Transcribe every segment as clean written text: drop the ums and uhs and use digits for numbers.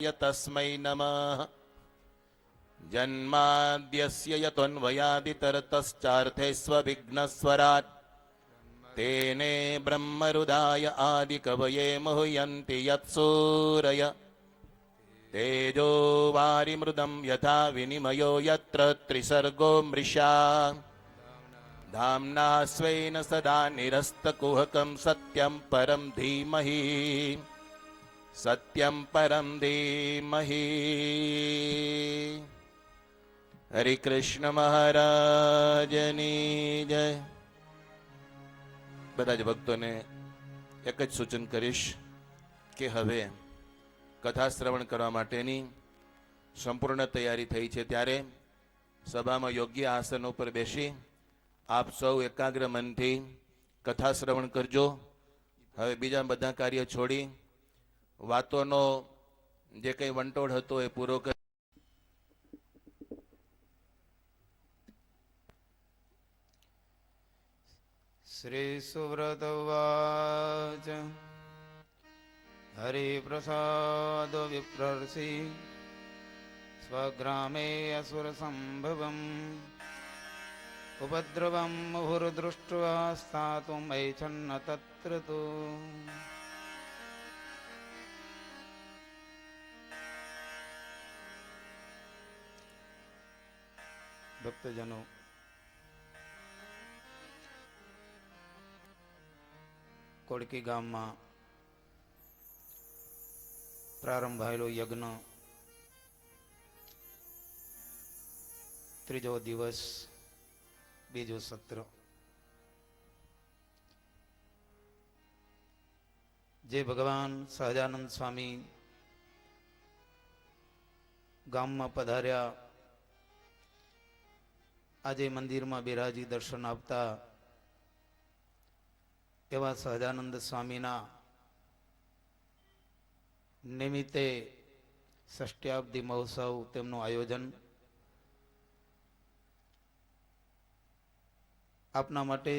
तस्मै नमः। जन्माद्यस्य यतोऽन्वयादितरतश्चार्थेष्वभिघ्नस्वराट् तेने ब्रह्महृदाय आदिकवये मुह्यन्ति यत्सूरय तेजो वारिमृदं यथा विनिमयो यत्र त्रिसर्गो मृषा धाम्ना स्वेन सदा निरस्तकुहकं सत्यं परं धीमहि सत्यं परं धीमहि। हरि कृष्ण महाराजनी जय। બધા જ ભક્તોને એક જ સૂચન કરીશ કે હવે કથા શ્રવણ કરવા માટેની સંપૂર્ણ તૈયારી થઈ છે, ત્યારે સભામાં યોગ્ય આસન ઉપર બેસી આપ સૌ એકાગ્ર મનથી કથા શ્રવણ કરજો. હવે બીજા બધા કાર્ય છોડી વાતોનો જે કંઈ વંટોળ હતો એ પૂરો કરી શ્રી સુવ્રત ઉવાચ હરિપ્રસાદ વિપ્રર્ષિ સ્વગ્રામે અસુર સંભવમ ઉપદ્રવમ મુહુર્દૃષ્ટ્વા સ્થાતુમ ऐच्छन्न તત્ર તુ. ભક્તજનો, કોડકી ગામમાં પ્રારંભ થયેલો યજ્ઞ ત્રીજો દિવસ, બીજું સત્ર. જે ભગવાન સહજાનંદ સ્વામી ગામમાં પધાર્યા, આજે મંદિરમાં બિરાજી દર્શન આપતા એવા સહજાનંદ સ્વામીના નિમિત્તે ષષ્ઠ્યાબ્દી મહોત્સવ તેમનું આયોજન આપના માટે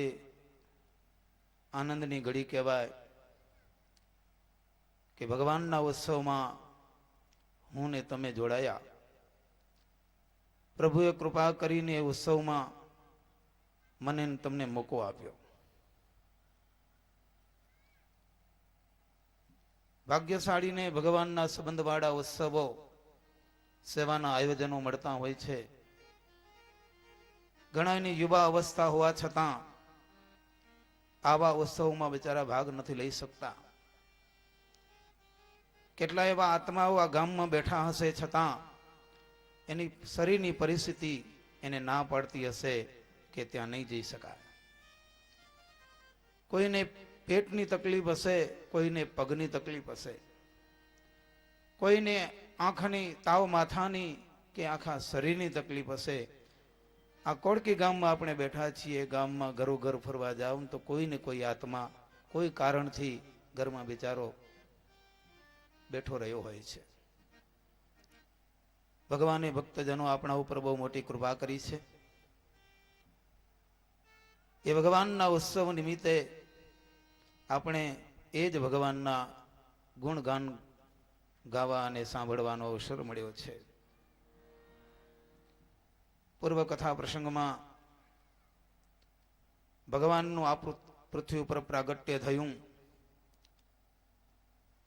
આનંદની ઘડી કહેવાય કે ભગવાનના ઉત્સવમાં હું ને તમે જોડાયા. પ્રભુએ કૃપા કરીને ઉત્સવમાં મને તમને મોકો આપ્યો. ભાગ્યશાળીને ભગવાનના સંબંધવાળા ઉત્સવો, સેવાના આયોજનો મળતા હોય છે. ઘણાની યુવા અવસ્થા હોવા છતાં આવા ઉત્સવમાં બિચારા ભાગ નથી લઈ શકતા. કેટલા એવા આત્માઓ આ ગામમાં બેઠા હશે, છતાં એની શરીરની પરિસ્થિતિ એને ના પાડતી હશે કે ત્યાં નહીં જઈ શકાય. કોઈને પેટની તકલીફ હશે, કોઈને પગની તકલીફ હશે, કોઈને આંખની તાવ માથાની કે આખા શરીરની તકલીફ હશે. આ કોડકી ગામમાં આપણે બેઠા છીએ, ગામમાં ઘરો ઘર ફરવા જાવ તો કોઈને કોઈ આત્મા કોઈ કારણથી ઘરમાં બિચારો બેઠો રહ્યો હોય છે. ભગવાને ભક્તજનો આપણા ઉપર બહુ મોટી કૃપા કરી છે. એ ભગવાનના ઉત્સવ નિમિત્તે આપણે એ જ ભગવાનના ગુણગાન ગાવા અને સાંભળવાનો અવસર મળ્યો છે. પૂર્વ કથા પ્રસંગમાં ભગવાનનું આ પૃથ્વી ઉપર પ્રાગટ્ય થયું.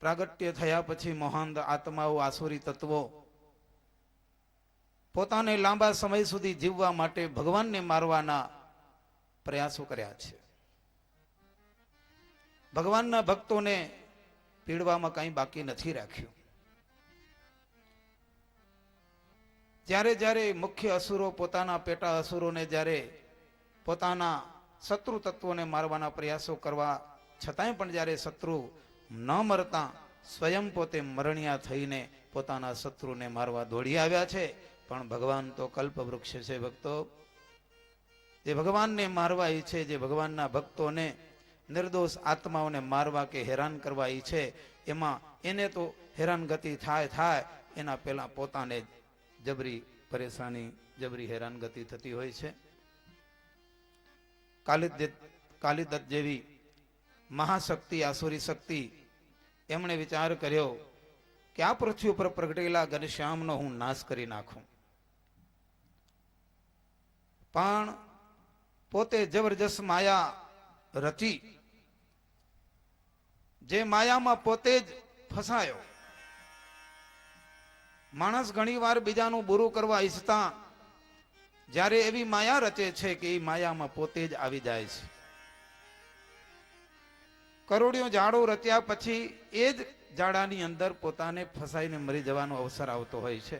પ્રાગટ્ય થયા પછી મહાન આત્માઓ, આસુરી તત્વો પોતાને લાંબા સમય સુધી જીવવા માટે ભગવાનને મારવાના પ્રયાસો કર્યા છે. ભગવાનના ભક્તોને પીડવામાં કંઈ બાકી નથી રાખ્યું. જ્યારે જ્યારે મુખ્ય અસુરો પોતાના પેટા અસુરોને જ્યારે પોતાના શત્રુ તત્વોને મારવાના પ્રયાસો કરવા છતાંય પણ જ્યારે શત્રુ ન મરતા સ્વયં પોતે મરણિયા થઈને પોતાના શત્રુને મારવા દોડી આવ્યા છે. પણ ભગવાન તો કલ્પવૃક્ષ છે. ભક્તો, જે ભગવાનને મારવા ઈચ્છે, જે ભગવાનના ભક્તોને, નિર્દોષ આત્માઓને મારવા કે હેરાન કરવા ઈચ્છે, એમાં એને તો હેરાનગતિ થાય એના પહેલા પોતાને જબરી પરેશાની, જબરી હેરાનગતિ થતી હોય છે. કાલિદત્ત જેવી મહાશક્તિ, આસુરી શક્તિ, એમણે વિચાર કર્યો કે આ પૃથ્વી ઉપર પ્રગટેલા ઘનશ્યામનો હું નાશ કરી નાખું. પણ પોતે જબરજસ્ત માયા રચી, જે માયામાં પોતે જ ફસાયો. માણસ ઘણી વાર બીજાનું બુરું કરવા ઈચ્છતા જ્યારે એવી માયા રચે છે કે એ માયામાં પોતે જ આવી જાય છે. કરોડિયો ઝાડો રચ્યા પછી એ જ ઝાડાની અંદર પોતાને ફસાઈને મરી જવાનો અવસર આવતો હોય છે.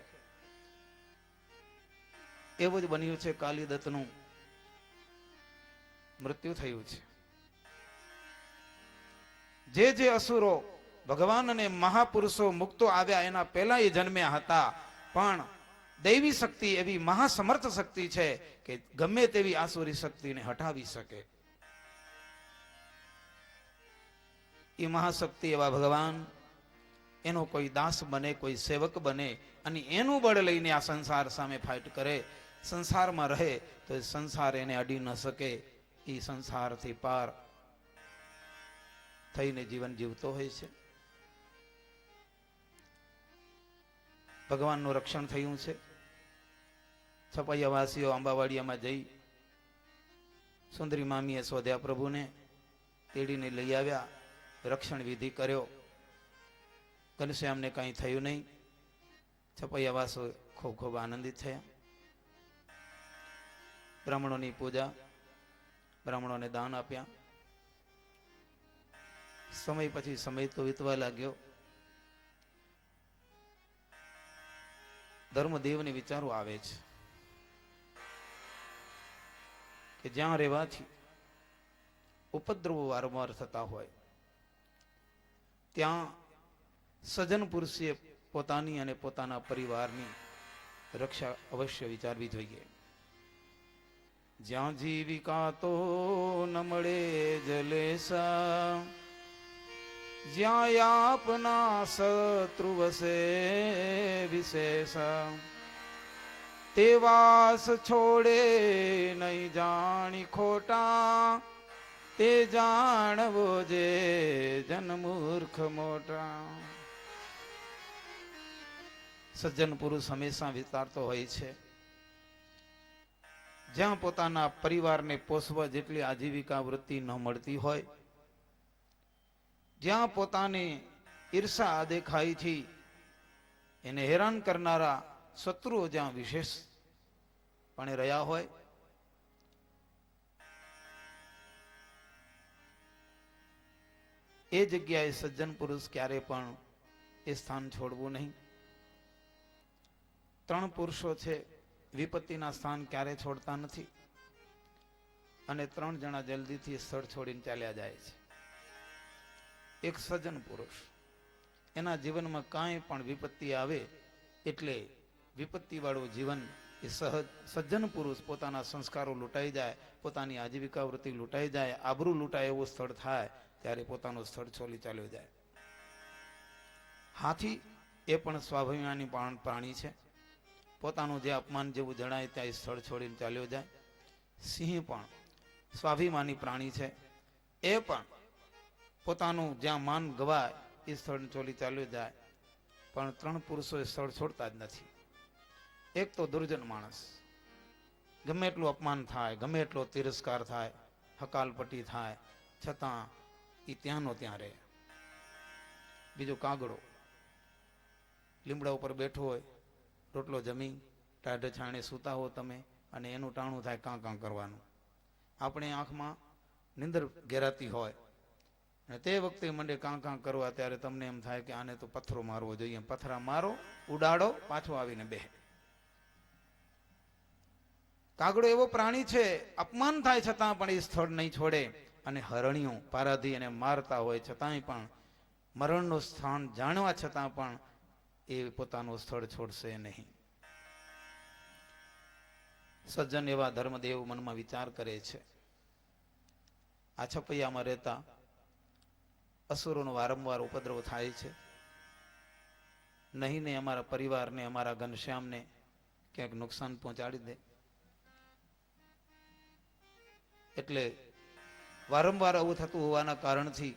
એવું જ બન્યું છે. કાલિદત્તનું મૃત્યુ થયું છે. જે અસુરો ભગવાન અને મહાપુરુષો મુક્તો આવ્યા એના પહેલા એ જન્મ્યા હતા, પણ દૈવી શક્તિ એવી મહાસમર્થ શક્તિ છે કે ગમે તેવી આસુરી શક્તિને હટાવી શકે. એ મહાશક્તિ એવા ભગવાન એનો કોઈ દાસ બને, કોઈ સેવક બને અને એનું બળ લઈને આ સંસાર સામે ફાઇટ કરે, સંસારમાં રહે તો સંસાર એને અડી ન શકે. એ સંસારથી પાર થઈને જીવન જીવતો હોય છે. ભગવાનનું રક્ષણ થયું છે. છપૈયાવાસીઓ આંબાવાડિયામાં જઈ સુંદરી મામીએ શોધ્યા પ્રભુને, તેડીને લઈ આવ્યા, રક્ષણ વિધિ કર્યો. ઘનશ્યામને કાંઈ થયું નહીં. છપૈયાવાસો ખૂબ ખૂબ આનંદિત થયા. બ્રાહ્મણોની પૂજા, બ્રાહ્મણોને દાન આપ્યા. સમય પછી સમય તો વીતવા લાગ્યો. ધર્મદેવને વિચારો આવે છે કે જ્યાં રહેવાથી ઉપદ્રવો વારંવાર થતા હોય ત્યાં સજ્જન પુરુષે પોતાની અને પોતાના પરિવારની રક્ષા અવશ્ય વિચારવી જોઈએ. જ્યાં જીવિકા તો ન મળે જલેસા, જ્યાં આપના શત્રુ વસે વિશેષ, તે વાસ છોડે નહીં જાણી ખોટા, તે જાણવો જે જનમૂર્ખ મોટા. સજ્જન પુરુષ હંમેશા વિચારતો હોય છે જ્યાં પોતાના પરિવારને પોષવા જેટલી આજીવિકા વૃત્તિ ન મળતી હોય, જ્યાં પોતાની ઈર્ષા દેખાઈથી એને હેરાન કરનારા શત્રુઓ જ્યાં વિશેષપણે રહ્યા હોય, એ જગ્યાએ સજ્જન પુરુષ ક્યારે પણ એ સ્થાન છોડવું નહીં. ત્રણ પુરુષો છે, વિપત્તિના સ્થાન ક્યારે છોડતા નથી અને 3 જણા જલ્દીથી સ્થળ છોડીને ચાલ્યા જાય છે. એક સજ્જન પુરુષ, એના જીવનમાં કાંઈ પણ વિપત્તિ આવે એટલે વિપત્તિ વાળું જીવન એ સજ્જન પુરુષ પોતાના સંસ્કારો લૂંટાઈ જાય, પોતાની આજીવિકા વૃત્તિ લૂંટાઈ જાય, આબરૂ લૂંટાય એવું સ્થળ થાય ત્યારે પોતાનું સ્થળ છોડી ચાલ્યો જાય. હાથી એ પણ સ્વાભિમાની પ્રાણી છે, પોતાનું જે અપમાન જેવું જણાય ત્યાં સ્થળ છોડીને ચાલ્યો જાય. સિંહ પણ સ્વાભિમાની પ્રાણી છે, એ પણ પોતાનું જ્યાં માન ગવાય એ સ્થળ છોડી ચાલ્યો જાય. પણ 3 પુરુષો એ સ્થળ છોડતા જ નથી. એક તો દુર્જન માણસ, ગમે એટલું અપમાન થાય, ગમે એટલો તિરસ્કાર થાય, હકાલપટ્ટી થાય, છતાં એ ત્યાંનો ત્યાં રહે. બીજો કાગડો, લીમડા ઉપર બેઠો હોય, રોટલો જમી ટાઢે છાણે સૂતા હો તમે અને એનું ટાણું થાય કાં કાં કરવાનું. આપણે આંખમાં નિંદર ઘેરાતી હોય અને તે વખતે મંડે કાં કાં કરવા, ત્યારે તમને એમ થાય કે આને તો પથ્થરો મારવો જોઈએ. પથ્થરા મારો, ઉડાડો, પાછો આવીને બેહે. કાગડો એવો પ્રાણી છે, અપમાન થાય છતાં પણ એ સ્થળ નહીં છોડે. અને હરણીઓ પારાધી એને મારતા હોય છતાંય પણ, મરણનું સ્થાન જાણવા છતાં પણ એ પોતાનું સ્થળ છોડશે નહીં. સજ્જન એવા ધર્મદેવ મનમાં વિચાર કરે છે, આ છપૈયામાં રહેતા અસુરોનો વારંવાર ઉપદ્રવ થાય છે, નહીં ને અમારા પરિવારને, અમારા ઘનશ્યામને ક્યાંક નુકસાન પહોંચાડી દે. એટલે વારંવાર આવું થતું હોવાના કારણથી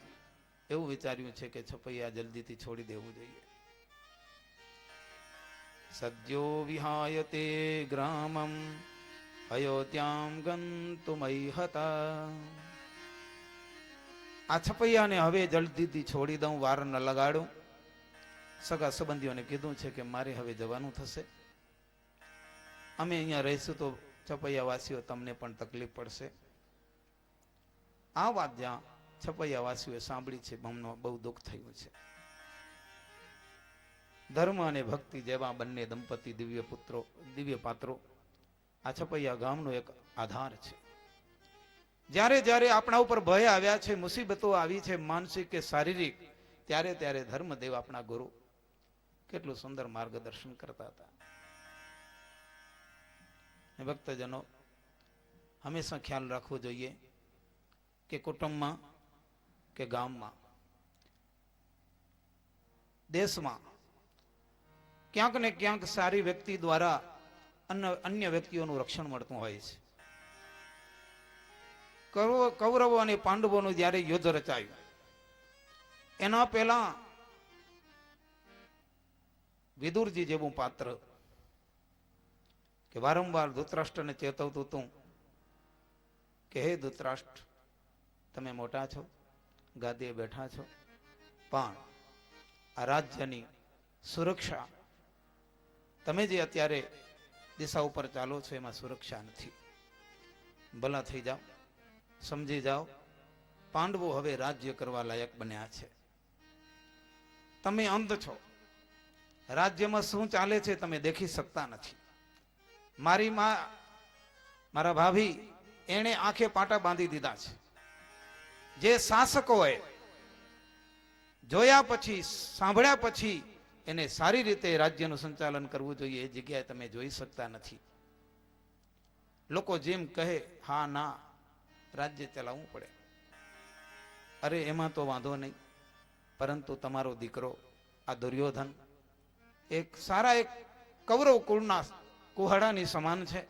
એવું વિચાર્યું છે કે છપૈયા જલ્દીથી છોડી દેવું જોઈએ. સદ્યો વિહાય તે ગ્રામમ અયોધ્યામ ગંતુમૈહતા. આ છપૈયાને હવે જલ્દીથી છોડી દઉં, વાર ન લગાડું. સગા સંબંધીઓને કીધું છે કે મારે હવે જવાનું થશે. અમે અહીંયા રહીશું તો છપૈયાવાસીઓ તમને પણ તકલીફ પડશે. આ વાત જ્યાં છપૈયાવાસીઓએ સાંભળી છે, અમને બહુ દુઃખ થયું છે. ધર્મ અને ભક્તિ જેવા બંને દંપતી દિવ્ય પુત્રો, દિવ્ય પાત્રો આ છપૈયા ગામનો એક આધાર છે. જ્યારે જ્યારે આપણા ઉપર ભય આવ્યા છે, મુસીબતો આવી છે, માનસિક કે શારીરિક, ત્યારે ત્યારે ધર્મદેવ આપણા ગુરુ કેટલું સુંદર માર્ગદર્શન કરતા હતા. ભક્તજનો હંમેશા ખ્યાલ રાખવો જોઈએ કે કુટુંબમાં કે ગામમાં, દેશમાં ક્યાંક ને ક્યાંક સારી વ્યક્તિ દ્વારા અન્ય વ્યક્તિઓનું રક્ષણ મળતું હોય છે. કૌરવો અને પાંડવોનું જ્યારે યુદ્ધ રચાયું એના પહેલા વિદુરજી જેવું પાત્ર કે વારંવાર ધૃતરાષ્ટ્રને ચેતવતું હતું કે હે ધૃતરાષ્ટ્ર, તમે મોટા છો, ગાદીએ બેઠા છો, પણ આ રાજ્યની સુરક્ષા તમે જે અત્યારે દિશા ઉપર ચાલો છો એમાં સુરક્ષા નથી. ભલા થઈ જાઓ, સમજી જાઓ, પાંડવો હવે રાજ્ય કરવા લાયક બન્યા છે. તમે અંધ છો, રાજ્યમાં શું ચાલે છે તમે દેખી શકતા નથી. મારી માં, મારા ભાભી, એણે આંખે પાટા બાંધી દીધા છે. જે શાસકોએ જોયા પછી, સાંભળ્યા પછી એને સારી રીતે રાજ્યનું સંચાલન કરવું જોઈએ એ જગ્યાએ તમે જોઈ શકતા નથી. લોકો જેમ કહે હા ના, રાજ્ય ચલાવવું પડે. અરે એમાં તો વાંધો નહીં, પરંતુ તમારો દીકરો આ દુર્યોધન એક સારા એક કૌરવ કુળના કુહાડાની સમાન છે.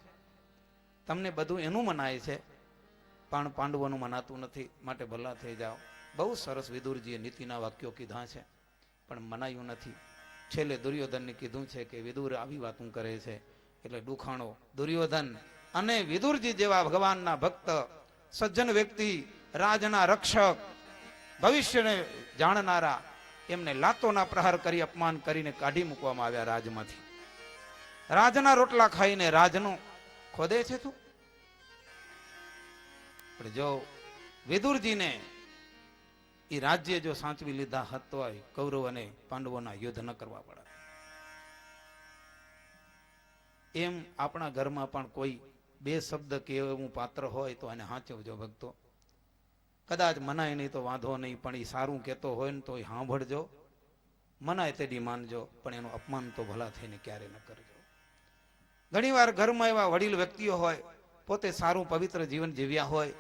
તમને બધું એનું મનાય છે, પણ પાંડવોનું મનાતું નથી. માટે ભલા થઈ જાઓ. બહુ સરસ વિદુરજીએ નીતિના વાક્યો કીધા છે, પણ મનાયું નથી. છેલ્લે દુર્યોધનને કીધું છે કે વિદુર આવી વાતું કરે છે, એટલે દુખાણો દુર્યોધન અને વિદુરજી જેવા ભગવાનના ભક્ત, સજ્જન વ્યક્તિ, રાજના રક્ષક, ભવિષ્યને જાણનારા, એમને લાતોના પ્રહાર કરી અપમાન કરીને કાઢી મૂકવામાં આવ્યા રાજમાંથી. રાજના રોટલા ખાઈને રાજનું ખોદે છે તું. પણ જો વિદુરજીને એ રાજ્ય જો સાચવી લીધા હતો, કૌરવ અને પાંડવોના યુદ્ધ ન કરવા પડે. એમ આપણા ઘરમાં પણ કોઈ બે શબ્દ કે એવું પાત્ર હોય તો એને સાચવજો ભક્તો. કદાચ મનાય નહીં તો વાંધો નહીં, પણ એ સારું કહેતો હોય ને તો એ સાંભળજો. મનાય તેડી માનજો, પણ એનું અપમાન તો ભલા થઈને ક્યારે ન કરજો. ઘણીવાર ઘરમાં એવા વડીલ વ્યક્તિઓ હોય, પોતે સારું પવિત્ર જીવન જીવ્યા હોય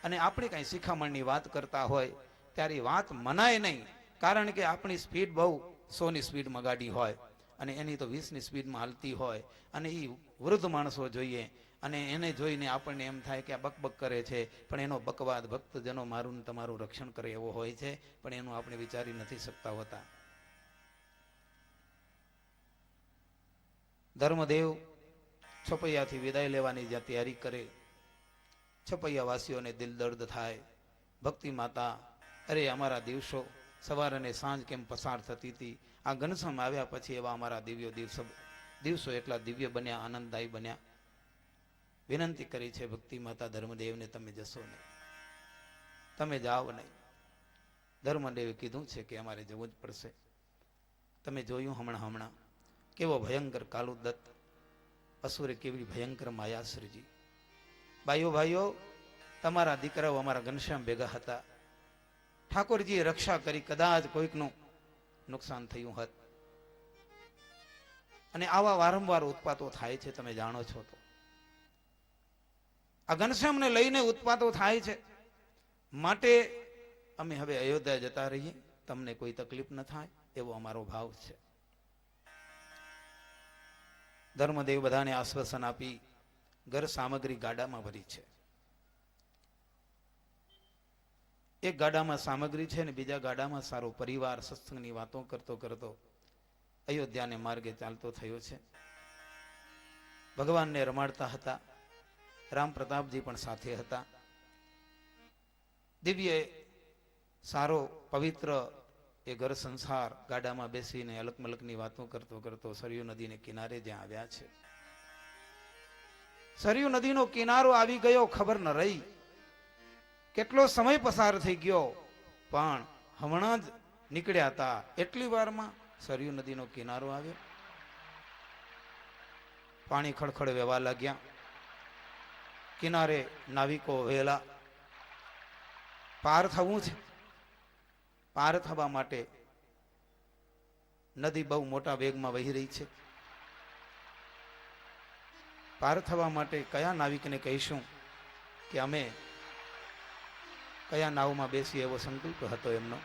અને આપણે કઈ શિખામણની વાત કરતા હોય, ત્યારે વાત મનાય નહીં. કારણ કે આપણી સ્પીડ બહુ 100ની સ્પીડમાં ગાડી હોય અને એની તો 20ની સ્પીડમાં હાલતી હોય, અને એ વૃદ્ધ માણસો જોઈએ અને એને જોઈને આપણને એમ થાય કે આ બકબક કરે છે, પણ એનો બકવાદ ભક્તજનો મારું તમારું રક્ષણ કરે એવો હોય છે, પણ એનું આપણે વિચારી નથી શકતા હોતા. ધર્મદેવ છપૈયાથી વિદાય લેવાની જ્યાં તૈયારી કરે, છપૈયા વાસીઓને દિલ દર્દ થાય. ભક્તિ માતા, અરે અમારા દિવસો સવાર અને સાંજ કેમ પસાર થતી હતી, આ ઘનશ્યામ આવ્યા પછી એવા અમારા દિવસો એટલા દિવ્ય બન્યા, આનંદદાયી બન્યા. વિનંતી કરી છે ભક્તિ માતા ધર્મદેવને, તમે જશો નહીં, તમે જાઓ નહીં. ધર્મદેવે કીધું છે કે અમારે જવું જ પડશે. તમે જોયું હમણાં કેવો ભયંકર કાલુદત્ત અસુરે કેવી ભયંકર માયા સર્જી. ભાઈઓ, તમારા દીકરાઓ અમારા ઘનશ્યામ ભેગા હતા, ઠાકોરજીએ રક્ષા કરી, કદાચ કોઈકનું નુકસાન થયું હોત. અને આવા વારંવાર ઉત્પાતો થાય છે, તમે જાણો છો. તો આ ઘનશ્યામને લઈને ઉત્પાતો થાય છે, માટે અમે હવે અયોધ્યા જતા રહીએ, તમને કોઈ તકલીફ ન થાય એવો અમારો ભાવ છે. ધર્મદેવ બધાને આશ્વાસન આપી ઘર સામગ્રી ગાડામાં ભરી છે. એક ગાડામાં સામગ્રી છે ને બીજા ગાડામાં સારો પરિવાર સત્સંગની વાતો કરતો અયોધ્યાને માર્ગે ચાલતો થયો છે. ભગવાનને રમાડતા હતા. રામ પ્રતાપજી પણ સાથે હતા. દિવ્ય સારો પવિત્ર એ ઘર સંસાર ગાડામાં બેસીને અલકમલકની વાતો કરતો કરતો સરયુ નદીને કિનારે જ્યાં આવ્યા છે. સરયુ નદીનો કિનારો આવી ગયો, ખબર ન રહી. કેટલો સમય પસાર થઈ ગયો, પણ હમણાં જ નીકળ્યા હતા એટલી વારમાં સરયુ નદીનો કિનારો આવ્યો. પાણી ખડખડ વહેવા લાગ્યા. કિનારે નાવિકો વહેલા. પાર થવું છે. પાર થવા માટે નદી બહુ મોટા વેગમાં વહી રહી છે. પાર થવા માટે કયા નાવિકને કહીશું કે અમે કયા નાવમાં બેસી, એવો સંકલ્પ હતો એમનો.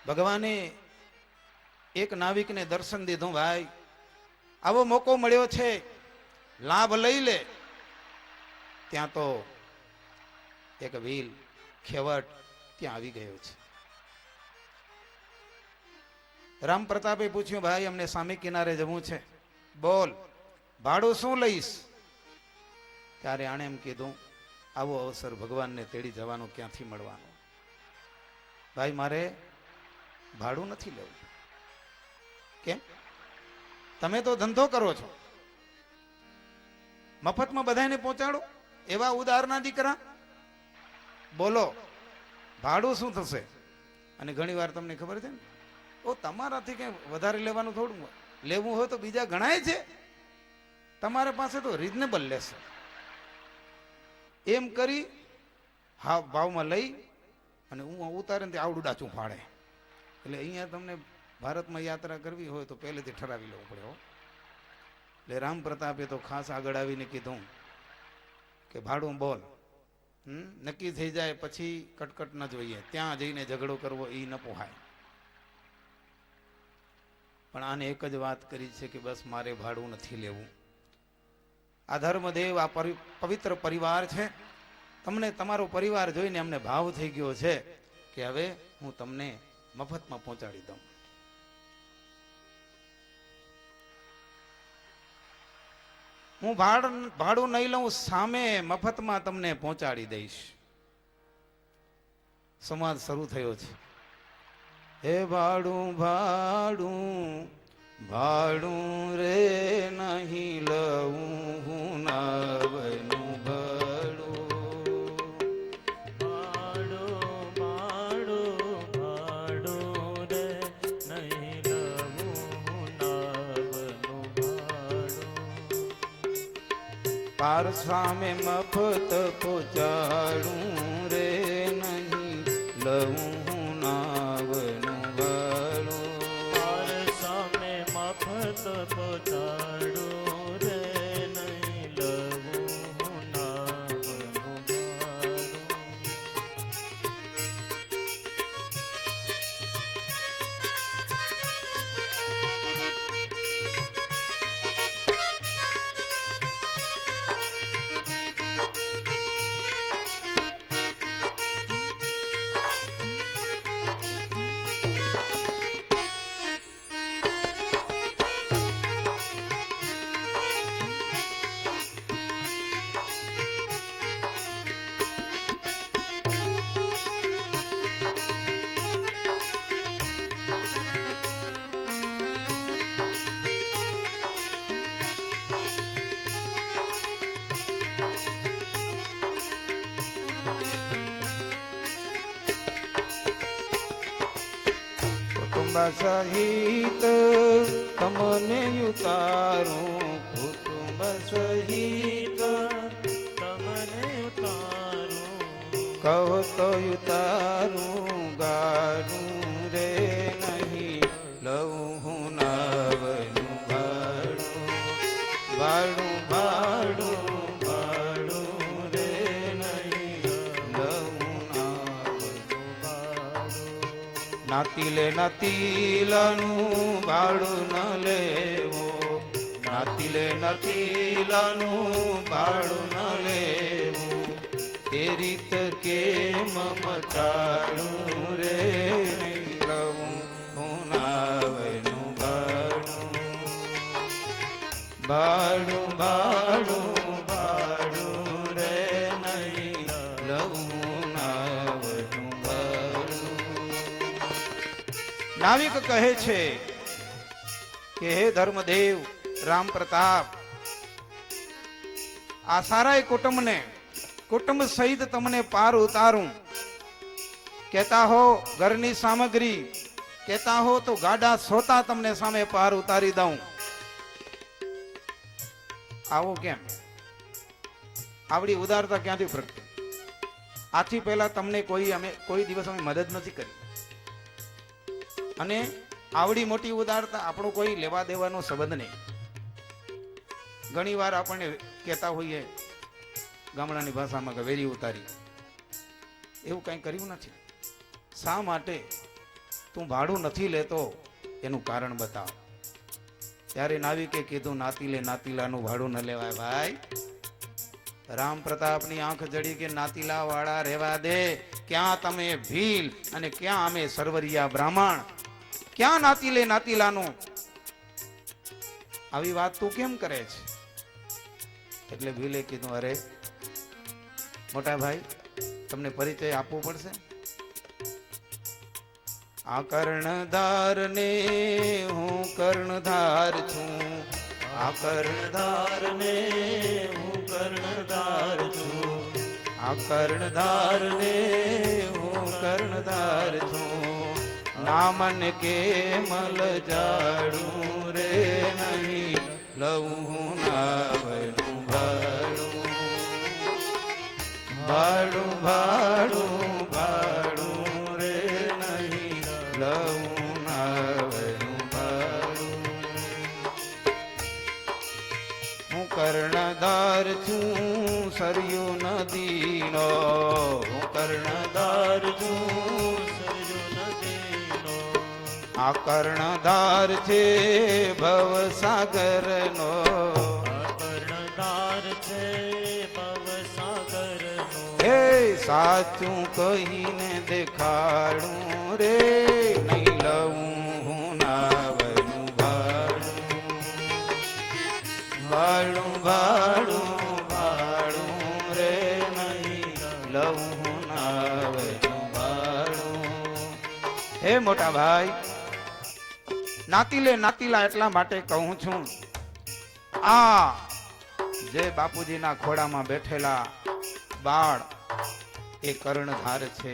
ભગવાને એક નાવિકને દર્શન દીધું, ભાઈ આવો મોકો મળ્યો છે, લાભ લઈ લે. ત્યાં તો એક વીલ ખેવટ ત્યાં આવી ગયો છે. રામ પ્રતાપે પૂછ્યું, ભાઈ અમને સામે કિનારે જવું છે, બોલ ભાડું શું લઈશ? ત્યારે આણે એમ કીધું, આવો અવસર ભગવાનને તેડી જવાનો ક્યાંથી મળવાનો? ભાઈ મારે ભાડું નથી લેવું. કેમ? તમે તો ધંધો કરો છો, મફતમાં બધાને પહોંચાડો, એવા ઉદારના દીકરા. બોલો ભાડું શું થશે? અને ઘણી વાર તમને ખબર છે ને, ઓ તમારાથી કઈ વધારે લેવાનું થોડું, લેવું હોય તો બીજા ઘણાય છે, તમારે પાસે તો રીઝનેબલ લેશે. એમ કરી હા ભાવમાં લઈ અને હું ઉતારે ને આવડું ડાચું ફાડે. એટલે અહીંયા તમને ભારતમાં યાત્રા કરવી હોય તો પહેલેથી ઠરાવી લેવું પડે. એટલે રામ પ્રતાપે તો ખાસ આગળ આવીને કીધું કે ભાડું બોલ. નક્કી થઈ જાય પછી કટકટ ન જોઈએ, ત્યાં જઈને ઝઘડો કરવો એ ન પોહાય. પણ આને એક જ વાત કરી છે કે બસ મારે ભાડું નથી લેવું. આ ધર્મદેવ, આ પવિત્ર પરિવાર છે, તમને તમારો પરિવાર જોઈને અમને ભાવ થઈ ગયો છે કે હવે હું તમને મફતમાં પહોંચાડી દઉં. હું ભાડું નહીં લઉં, સામે મફતમાં તમને પહોંચાડી દઈશ. સંવાદ શરૂ થયો છે. હે ભાડું ભાડું ભાડું રે નહીં લઉં હું નાવનું ભાડું. પાર સામે મફત પહોંચાડું રે નહીં લઉં હું નાવનું ભાડું. પાર સામે મફત પહોંચાડું રે નહીં લઉં હું નાવનું ભાડું. સહિત તમને ઉતારું, કુટુંબ સહિત તમને ઉતારું, કહો તો ઉતારું, ગાડું રે નહીં લઉં હું નાવનું ભાડું. ભાડું ભાડું ભાડું રે નહીં લઉં નાવનું ભાડું. નાતીલાનું ભાડું ન લેવો, નાતીલાનું ભાડું ન લેવું. એ રીત કેમ મચાડું રે લઉં હું ભાડું ભાડું ભાડું રે નહીં લઉં નાવનું ભાડું. નાવિક કહે છે કે હે ધર્મદેવ રામ પ્રતાપ, આ સારાય કુટુંબ સહિત તમને પાર ઉતારું. કહેતા હો ઘરની સામગ્રી, કહેતા હો તો ગાડા સોતા તમને સામે પાર ઉતારી દઉં. આવો કેમ? આવડી ઉદારતા ક્યાંથી પ્રગટે? આથી પહેલા તમને કોઈ દિવસ અમે મદદ નથી કરી, અને આવડી મોટી ઉદારતા આપણો કોઈ લેવા દેવાનો સંબંધ નહીં. ઘણી વાર આપણને કહેતા હોઈએ ગામડાની ભાષામાં કે વેરી ઉતારી, એવું કંઈ કર્યું નથી. શા માટે તું ભાડું નથી લેતો એનું કારણ બતાવ. ત્યારે નાવિકે કીધું નાતીલે નાતીલાનું ભાડું ન લેવાય ભાઈ. રામ પ્રતાપની આંખ જડી કે નાતીલા વાળા રહેવા દે. ક્યાં તમે ભીલ અને ક્યાં અમે સરવરિયા બ્રાહ્મણ, ક્યાં નાતીલે નાતીલાનું? આવી વાત તું કેમ કરે છે? એટલે ભીલે કીધું અરે મોટા ભાઈ, તમને પરિચય આપવો પડશે. આ કર્ણધાર ને હું કર્ણધાર છું, આ કર્ણધાર ને હું કર્ણધાર છું, આ કર્ણધાર ને હું કર્ણધાર છું. નામન કે મલ જાડું રે નહીં લઉં નાવનું ભાડું. ભાડું ભાડું ભાડું રે નહીં લઉં નાવનું ભાડું. હું કર્ણધાર છું સરયુ નદીનો, હું કર્ણધાર છું સરયુ નદીનો. આ કર્ણધાર છે ભવસાગરનો, આ કર્ણધાર છે ભવસાગરનો. હે સાચું કહીને દેખાડું રે નહીં લઉં નાવનું ભાડું. ભાડું ભાડું ભાડું રે નહીં લઉં નાવનું ભાડું. હે મોટા ભાઈ, નાતીલે નાતીલા એટલા માટે કહું છું, આ જે બાપુજીના ખોડામાં બેઠેલા બાળ એ કર્ણધાર છે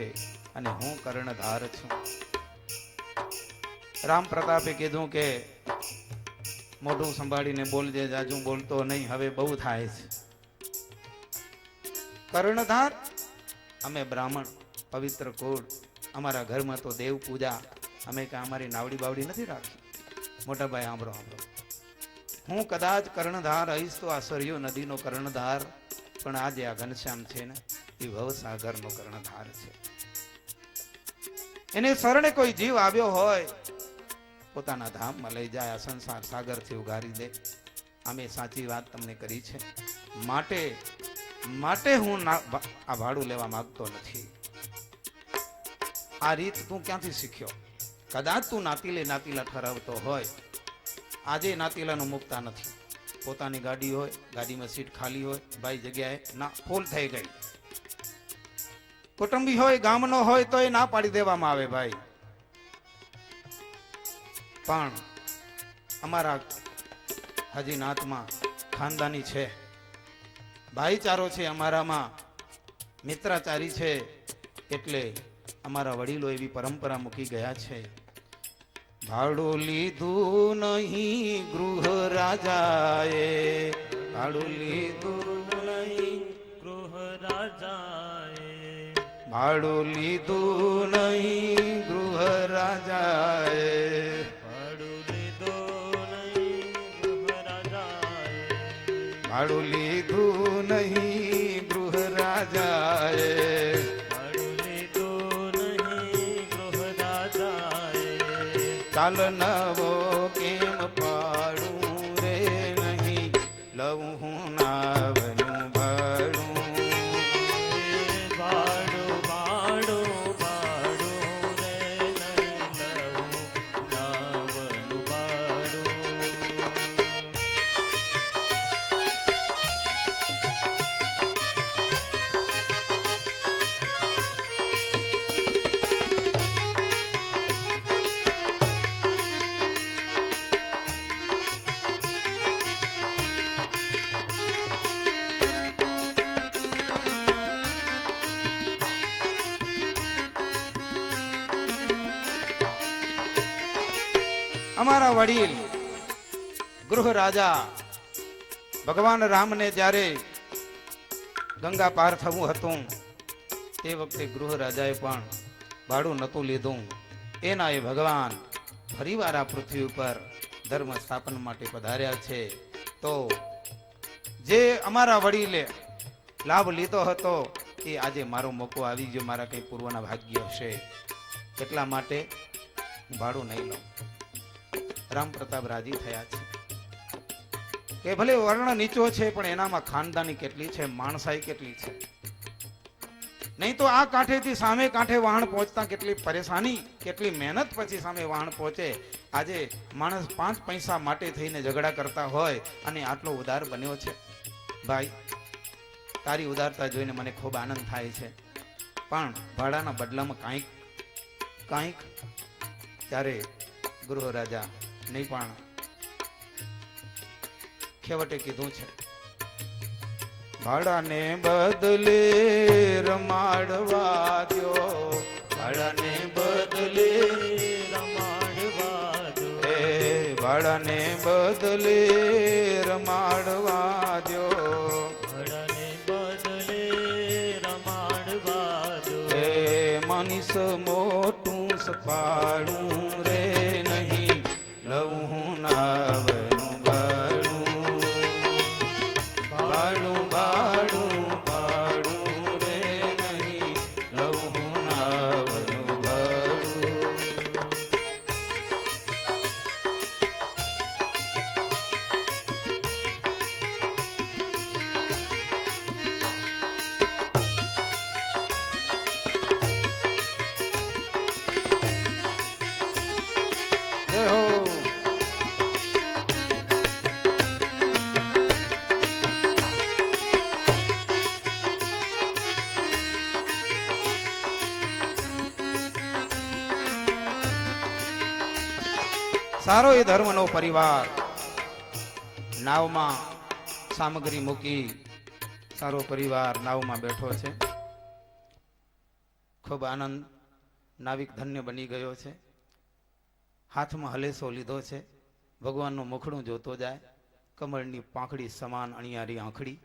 અને હું કર્ણધાર છું. રામ પ્રતાપે કીધું કે મોઢું સંભાળીને બોલજે, જાજુ બોલતો નહીં, હવે બહુ થાય છે. કર્ણધાર અમે બ્રાહ્મણ, પવિત્ર કુળ, અમારા ઘરમાં તો દેવ પૂજા, અમે કે અમારી નાવડી બાવડી નથી રાખી. મોટા ભાઈ સાંભળો સાંભળો, હું કદાચ કર્ણધાર હઈશ તો આ સરયુ નદીનો કર્ણધાર, પણ આજે આ ઘનશ્યામ છે ને એ ભવસાગરનો કર્ણધાર છે. એને શરણે કોઈ જીવ આવ્યો હોય પોતાના ધામમાં લઈ જાય, આ સંસાર સાગરથી ઉગારી દે. અમે સાચી વાત તમને કરી છે, માટે હું આ ભાડું લેવા માંગતો નથી. આ રીત તું ક્યાંથી શીખ્યો? કદાચ તું નાતીલે નાતીલા ઠરાવતો હોય, આજે નાતીલાનું મુકતા નથી. પોતાની ગાડી હોય, ગાડીમાં સીટ ખાલી હોય, ભાઈ જગ્યાએ ના ફૂલ થઈ ગઈ. કુટુંબી હોય, ગામનો હોય તો એ ના પાડી દેવામાં આવે ભાઈ. પણ અમારા હજી નાતમાં ખાનદાની છે, ભાઈચારો છે અમારામાં, મિત્રાચારી છે, એટલે અમારા વડીલો એવી પરંપરા મૂકી ગયા છે. ભાડું લીધું નહીં ગૃહ રાજાએ, ભાડું લીધું નહીં ગૃહ રાજાએ, ભાડું લીધું નહીં ગૃહ રાજાએ. ભાડું લીધું નહીં ગૃહ રાજાએ, ભાડું લીધું નહીં ગૃહ રાજાએ. ભાડું લીધું નહીં ગૃહ રાજાએ. ચાલ નવો કેમ પાડું રે નહીં લઉં હું નાવનું ભાડું. ભાડું ભાડું ભાડું રે નહીં લઉં નાવનું ભાડું. અમારા વડીલ ગૃહ રાજા ભગવાન રામને જ્યારે ગંગા પાર થવું હતું તે વખતે ગૃહ રાજાએ પણ ભાડું નહોતું લીધું. એના એ ભગવાન ફરીવાર આ પૃથ્વી ઉપર ધર્મ સ્થાપન માટે પધાર્યા છે. તો જે અમારા વડીલે લાભ લીધો હતો એ આજે મારો મોકો આવી ગયો, મારા કઈ પૂર્વના ભાગ્ય હશે એટલા માટે હું ભાડું નહીં લઉં. રામ પ્રતાપ રાજી થયા છે કે ભલે વર્ણ નીચો છે પણ એનામાં ખાનદાની કેટલી છે, માણસાઈ કેટલી છે. નહીં તો આ કાંઠેથી સામે કાંઠે વાહન પહોંચતા કેટલી પરેશાની, કેટલી મહેનત પછી સામે વાહન પહોંચે. આજે માણસ 5 પૈસા માટે થઈને ઝઘડા કરતા હોય અને આટલો ઉદાર બન્યો છે. ભાઈ તારી ઉદારતા જોઈને મને ખૂબ આનંદ થાય છે, પણ ભાડાના બદલામાં કાંઈક ત્યારે ગૃહ રાજા નહીં પણ ખેવટે કીધું છે, ભાડાને બદલે રમાડવા દ્યો, ભાડાને બદલે રમાડવા દો, એ ભાડાને બદલે રમાડવા દ્યો, ભડાને બદલે રમાડવા દો, એ મનીષ મોટું સપાડું રે નહીં લઉં નાવનું ભાડું, ભાડું ભાડું ભાડું રે નહીં લઉં નાવનું ભાડું. જય હો. સારો એ ધર્મનો પરિવાર નાવમાં સામગ્રી મૂકી સારો પરિવાર નાવમાં બેઠો છે. ખૂબ આનંદ, નાવિક ધન્ય બની ગયો છે. હાથમાં હલેસો લીધો છે, ભગવાનનું મુખડું જોતો જાય, કમળની પાંખડી સમાન અણિયારી આંખડી,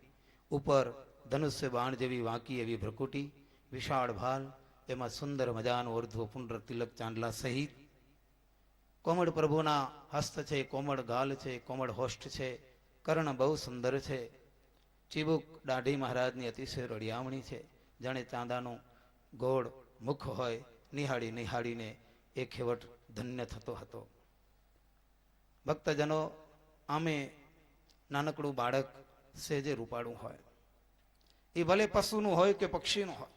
ઉપર ધનુષ્ય બાણ જેવી વાંકી એવી ભ્રકુટી, વિશાળ ભાલ, એમાં સુંદર મજાનું અર્ધ્વ પુંડ્ર તિલક ચાંદલા સહિત. કોમળ પ્રભુના હસ્ત છે, કોમળ ગાલ છે, કોમળ હોષ્ઠ છે, કર્ણ બહુ સુંદર છે, ચીબુક દાઢી મહારાજની અતિશય રળિયામણી છે, જાણે ચાંદાનું ગોળ મુખ હોય. નિહાળી નિહાળીને એ ખેવટ ધન્ય થતો હતો. ભક્તજનો, આમે નાનકડું બાળક સેજે રૂપાળું હોય, એ ભલે પશુનું હોય કે પક્ષીનું હોય,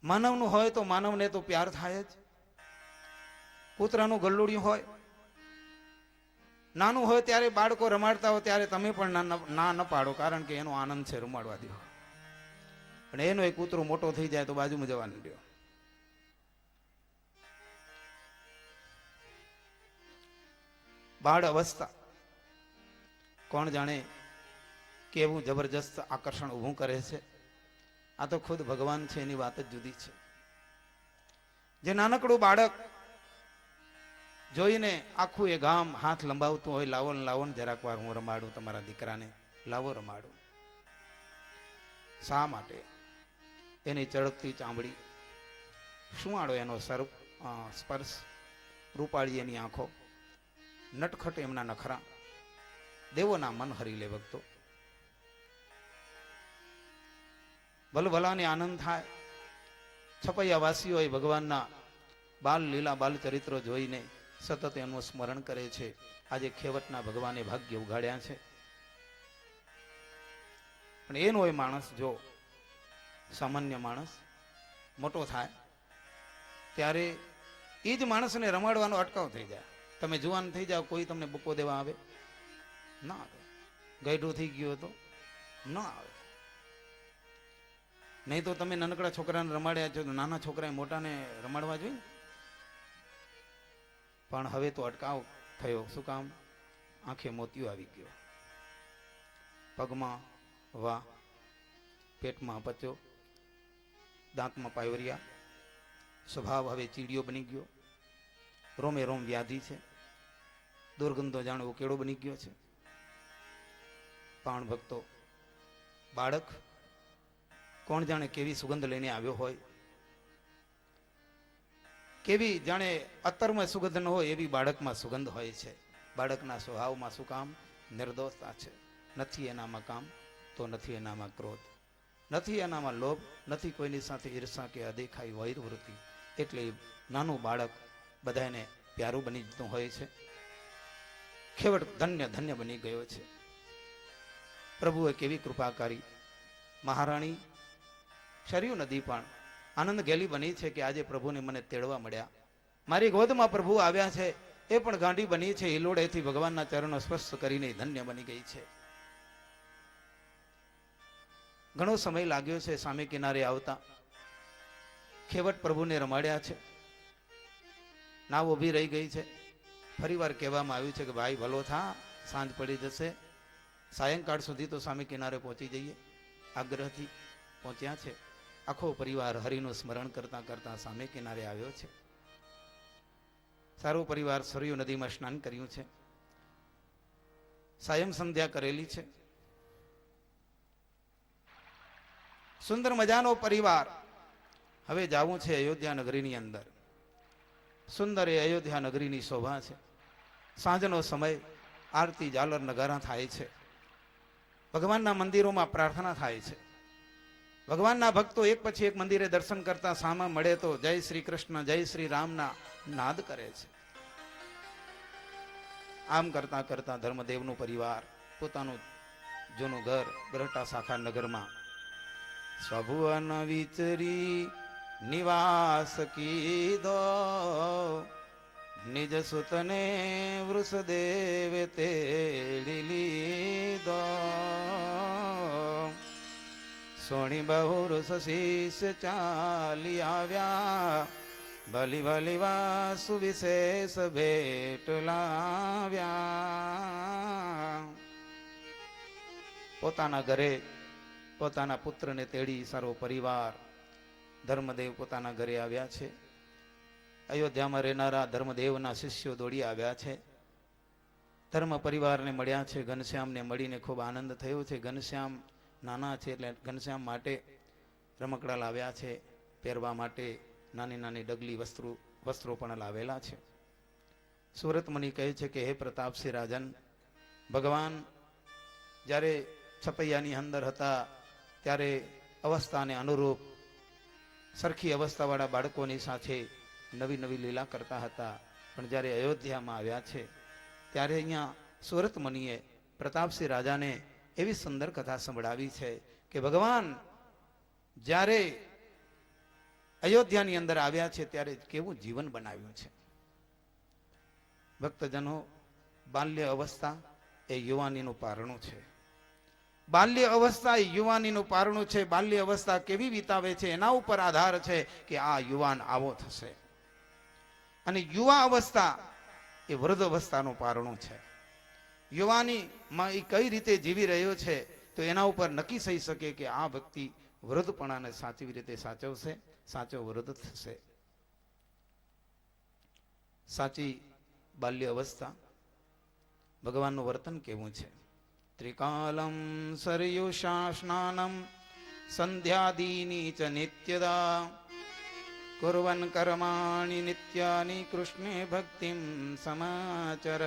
માનવનું હોય તો માનવને તો પ્યાર થાય જ. કૂતરાનું ગલ્લુડિયું હોય, નાનું હોય ત્યારે બાળકો રમાડતા હોય ત્યારે તમે પણ ના ન પાડો, કારણ કે એનો આનંદ છે રમાડવા દો. પણ એનો એક કૂતરો મોટો થઈ જાય તો બાજુમાં જવાનું દો. બાળ અવસ્થા કોણ જાણે કેવું જબરજસ્ત આકર્ષણ ઊભું કરે છે. આ તો ખુદ ભગવાન છે, એની વાત જ જુદી છે. જે નાનકડું બાળક જોઈને આખું એ ગામ હાથ લંબાવતું હોય, લાવો ને લાવો ને જરાક વાર હું રમાડું તમારા દીકરાને, લાવો રમાડું. શા માટે? એની ચળકતી ચામડી, સુવાળો એનો સ્પર્શ, રૂપાળી એની આંખો, નટખટ એમના નખરા, દેવોના મન હરી લે ભક્તો. ભલભલાને આનંદ થાય. છપૈયા વાસીઓએ ભગવાનના બાલ લીલા બાલ ચરિત્રો જોઈને સતત એનું સ્મરણ કરે છે. આજે ખેવટના ભગવાને ભાગ્ય ઉગાડ્યા છે. પણ એનો એ માણસ, જો સામાન્ય માણસ મોટો થાય ત્યારે એ જ માણસને રમાડવાનો અટકાવ થઈ જાય. તમે જુવાન થઈ જાઓ, કોઈ તમને બુકો દેવા આવે ના આવે, ગઈઢું થઈ ગયો તો ના આવે. નહીં તો તમે નાનકડા છોકરાને રમાડ્યા છો, નાના છોકરાએ મોટાને રમાડવા જોઈએ. પણ હવે તો અટકાવ થયો. શું કામ? આંખે મોતિયો આવી ગયો, પગમાં વા, પેટમાં અપચો, દાંતમાં પાયવરિયા, સ્વભાવ હવે ચીડિયો બની ગયો. રોમે રોમ વ્યાધિ છે, દુર્ગંધો જાણે ઉકેળો બની ગયો છે. પણ ભક્તો, બાળક કોણ જાણે કેવી સુગંધ લઈને આવ્યો હોય, કેવી જાણે અત્તરમાં સુગંધ ન હોય એવી બાળકમાં સુગંધ હોય છે. બાળકના સ્વભાવમાં શું કામ? નિર્દોષતા છે. નથી એનામાં કામ, તો નથી એનામાં ક્રોધ, નથી એનામાં લોભ, નથી કોઈની સાથે ઈર્ષા કે અદેખાઈ વૈર વૃત્તિ. એટલે નાનું બાળક બધાને પ્યારું બની જતું હોય છે. ખેવડ ધન્ય ધન્ય બની ગયો છે. પ્રભુએ કેવી કૃપા કરી. મહારાણી સરયુ નદી પણ આનંદ ગેલી બની છે કે આજે પ્રભુને મને તેડવા મળ્યા. મારી ગોદમાં પ્રભુ આવ્યા છે. એ પણ ગાંડી બની છે. હિલોડેથી ભગવાનના ચરણો સ્પર્શ કરીને ધન્ય બની ગઈ છે. ઘણો સમય લાગ્યો છે સામે કિનારે આવતા. ખેવટ પ્રભુને રમાડ્યા છે. નાવ ઊભી રહી ગઈ છે. ફરીવાર કહેવામાં આવ્યું છે કે ભાઈ ભલો થા, સાંજ પડી જશે, સાયંકાળ સુધી તો સામે કિનારે પહોંચી જઈએ. આગ્રહથી પહોંચ્યા છે. આખો પરિવાર હરિનું સ્મરણ કરતા કરતા સામે કિનારે આવ્યો છે. સારો પરિવાર સરયુ નદીમાં સ્નાન કર્યું છે. સાયં સંધ્યા કરેલી છે. સુંદર મજાનો પરિવાર. હવે જાવું છે અયોધ્યા નગરીની અંદર. સુંદર એ અયોધ્યા નગરીની શોભા છે. સાંજનો સમય, આરતી ઝાલર નગારા થાય છે. ભગવાનના મંદિરોમાં પ્રાર્થના થાય છે. ભગવાનના ભક્તો એક પછી એક મંદિરે દર્શન કરતા સામા મળે તો જય શ્રી કૃષ્ણ, જય શ્રી રામના નાદ કરે છે. આમ કરતા કરતા ધર્મદેવનું પરિવાર પોતાનું જૂનું ઘર ગરટા શાખા નગરમાં સ્વભુવન વિચરી નિવાસ કીધો, નિજ સુતને વૃષદેવ તેડી લીધો. સોણી બહુરુષ શીશ ચાલી આવ્યા, ભલી ભલી વાસુ વિશેષ ભેટ લાવ્યા. પોતાના ઘરે પોતાના પુત્રને તેડી સારો પરિવાર ધર્મદેવ પોતાના ઘરે આવ્યા છે. અયોધ્યામાં રહેનારા ધર્મદેવના શિષ્યો દોડી આવ્યા છે. ધર્મ પરિવારને મળ્યા છે. ઘનશ્યામને મળીને ખૂબ આનંદ થયો છે. ઘનશ્યામ નાના છે એટલે ઘનશ્યામ માટે રમકડા લાવ્યા છે. પહેરવા માટે નાની નાની ડગલી વસ્ત્રો પણ લાવેલા છે. સુરત મુનિ કહે છે કે હે પ્રતાપસિંહ રાજન, ભગવાન જ્યારે છપૈયાની અંદર હતા ત્યારે અવસ્થાને અનુરૂપ સરખી અવસ્થાવાળા બાળકોની સાથે નવી નવી લીલા કરતા હતા. પણ જ્યારે અયોધ્યામાં આવ્યા છે ત્યારે અહીંયા સુરત મુનિએ પ્રતાપસિંહ રાજાને એવી સુંદર કથા સંભળાવી છે કે ભગવાન જ્યારે અયોધ્યાની અંદર આવ્યા છે ત્યારે કેવું જીવન બનાવ્યું છે. ભક્તજનો, બાલ્ય અવસ્થા એ યુવાનીનું પારણું છે. બાલ્ય અવસ્થા એ યુવાનીનું પારણું છે. બાલ્ય અવસ્થા કેવી વિતાવે છે એના ઉપર આધાર છે કે આ યુવાન આવો થશે. અને યુવા અવસ્થા એ વૃદ્ધ અવસ્થાનું પારણું છે. યુવાનીમાં એ કઈ રીતે જીવી રહ્યો છે તો એના ઉપર નક્કી થઈ શકે કે આ વ્યક્તિ વૃદ્ધપણાને સાચી રીતે સાચવશે, સાચો વૃદ્ધ થશે. સાચી બાલ્ય અવસ્થા, ભગવાનનું વર્તન કેવું છે? ત્રિકાલમ સરયુષા સ્નાનમ સંધ્યાદીની ચ નિત્યદા કુર્વન કર્માણિ નિત્યાની કૃષ્ણે ભક્તિમ સમાચર.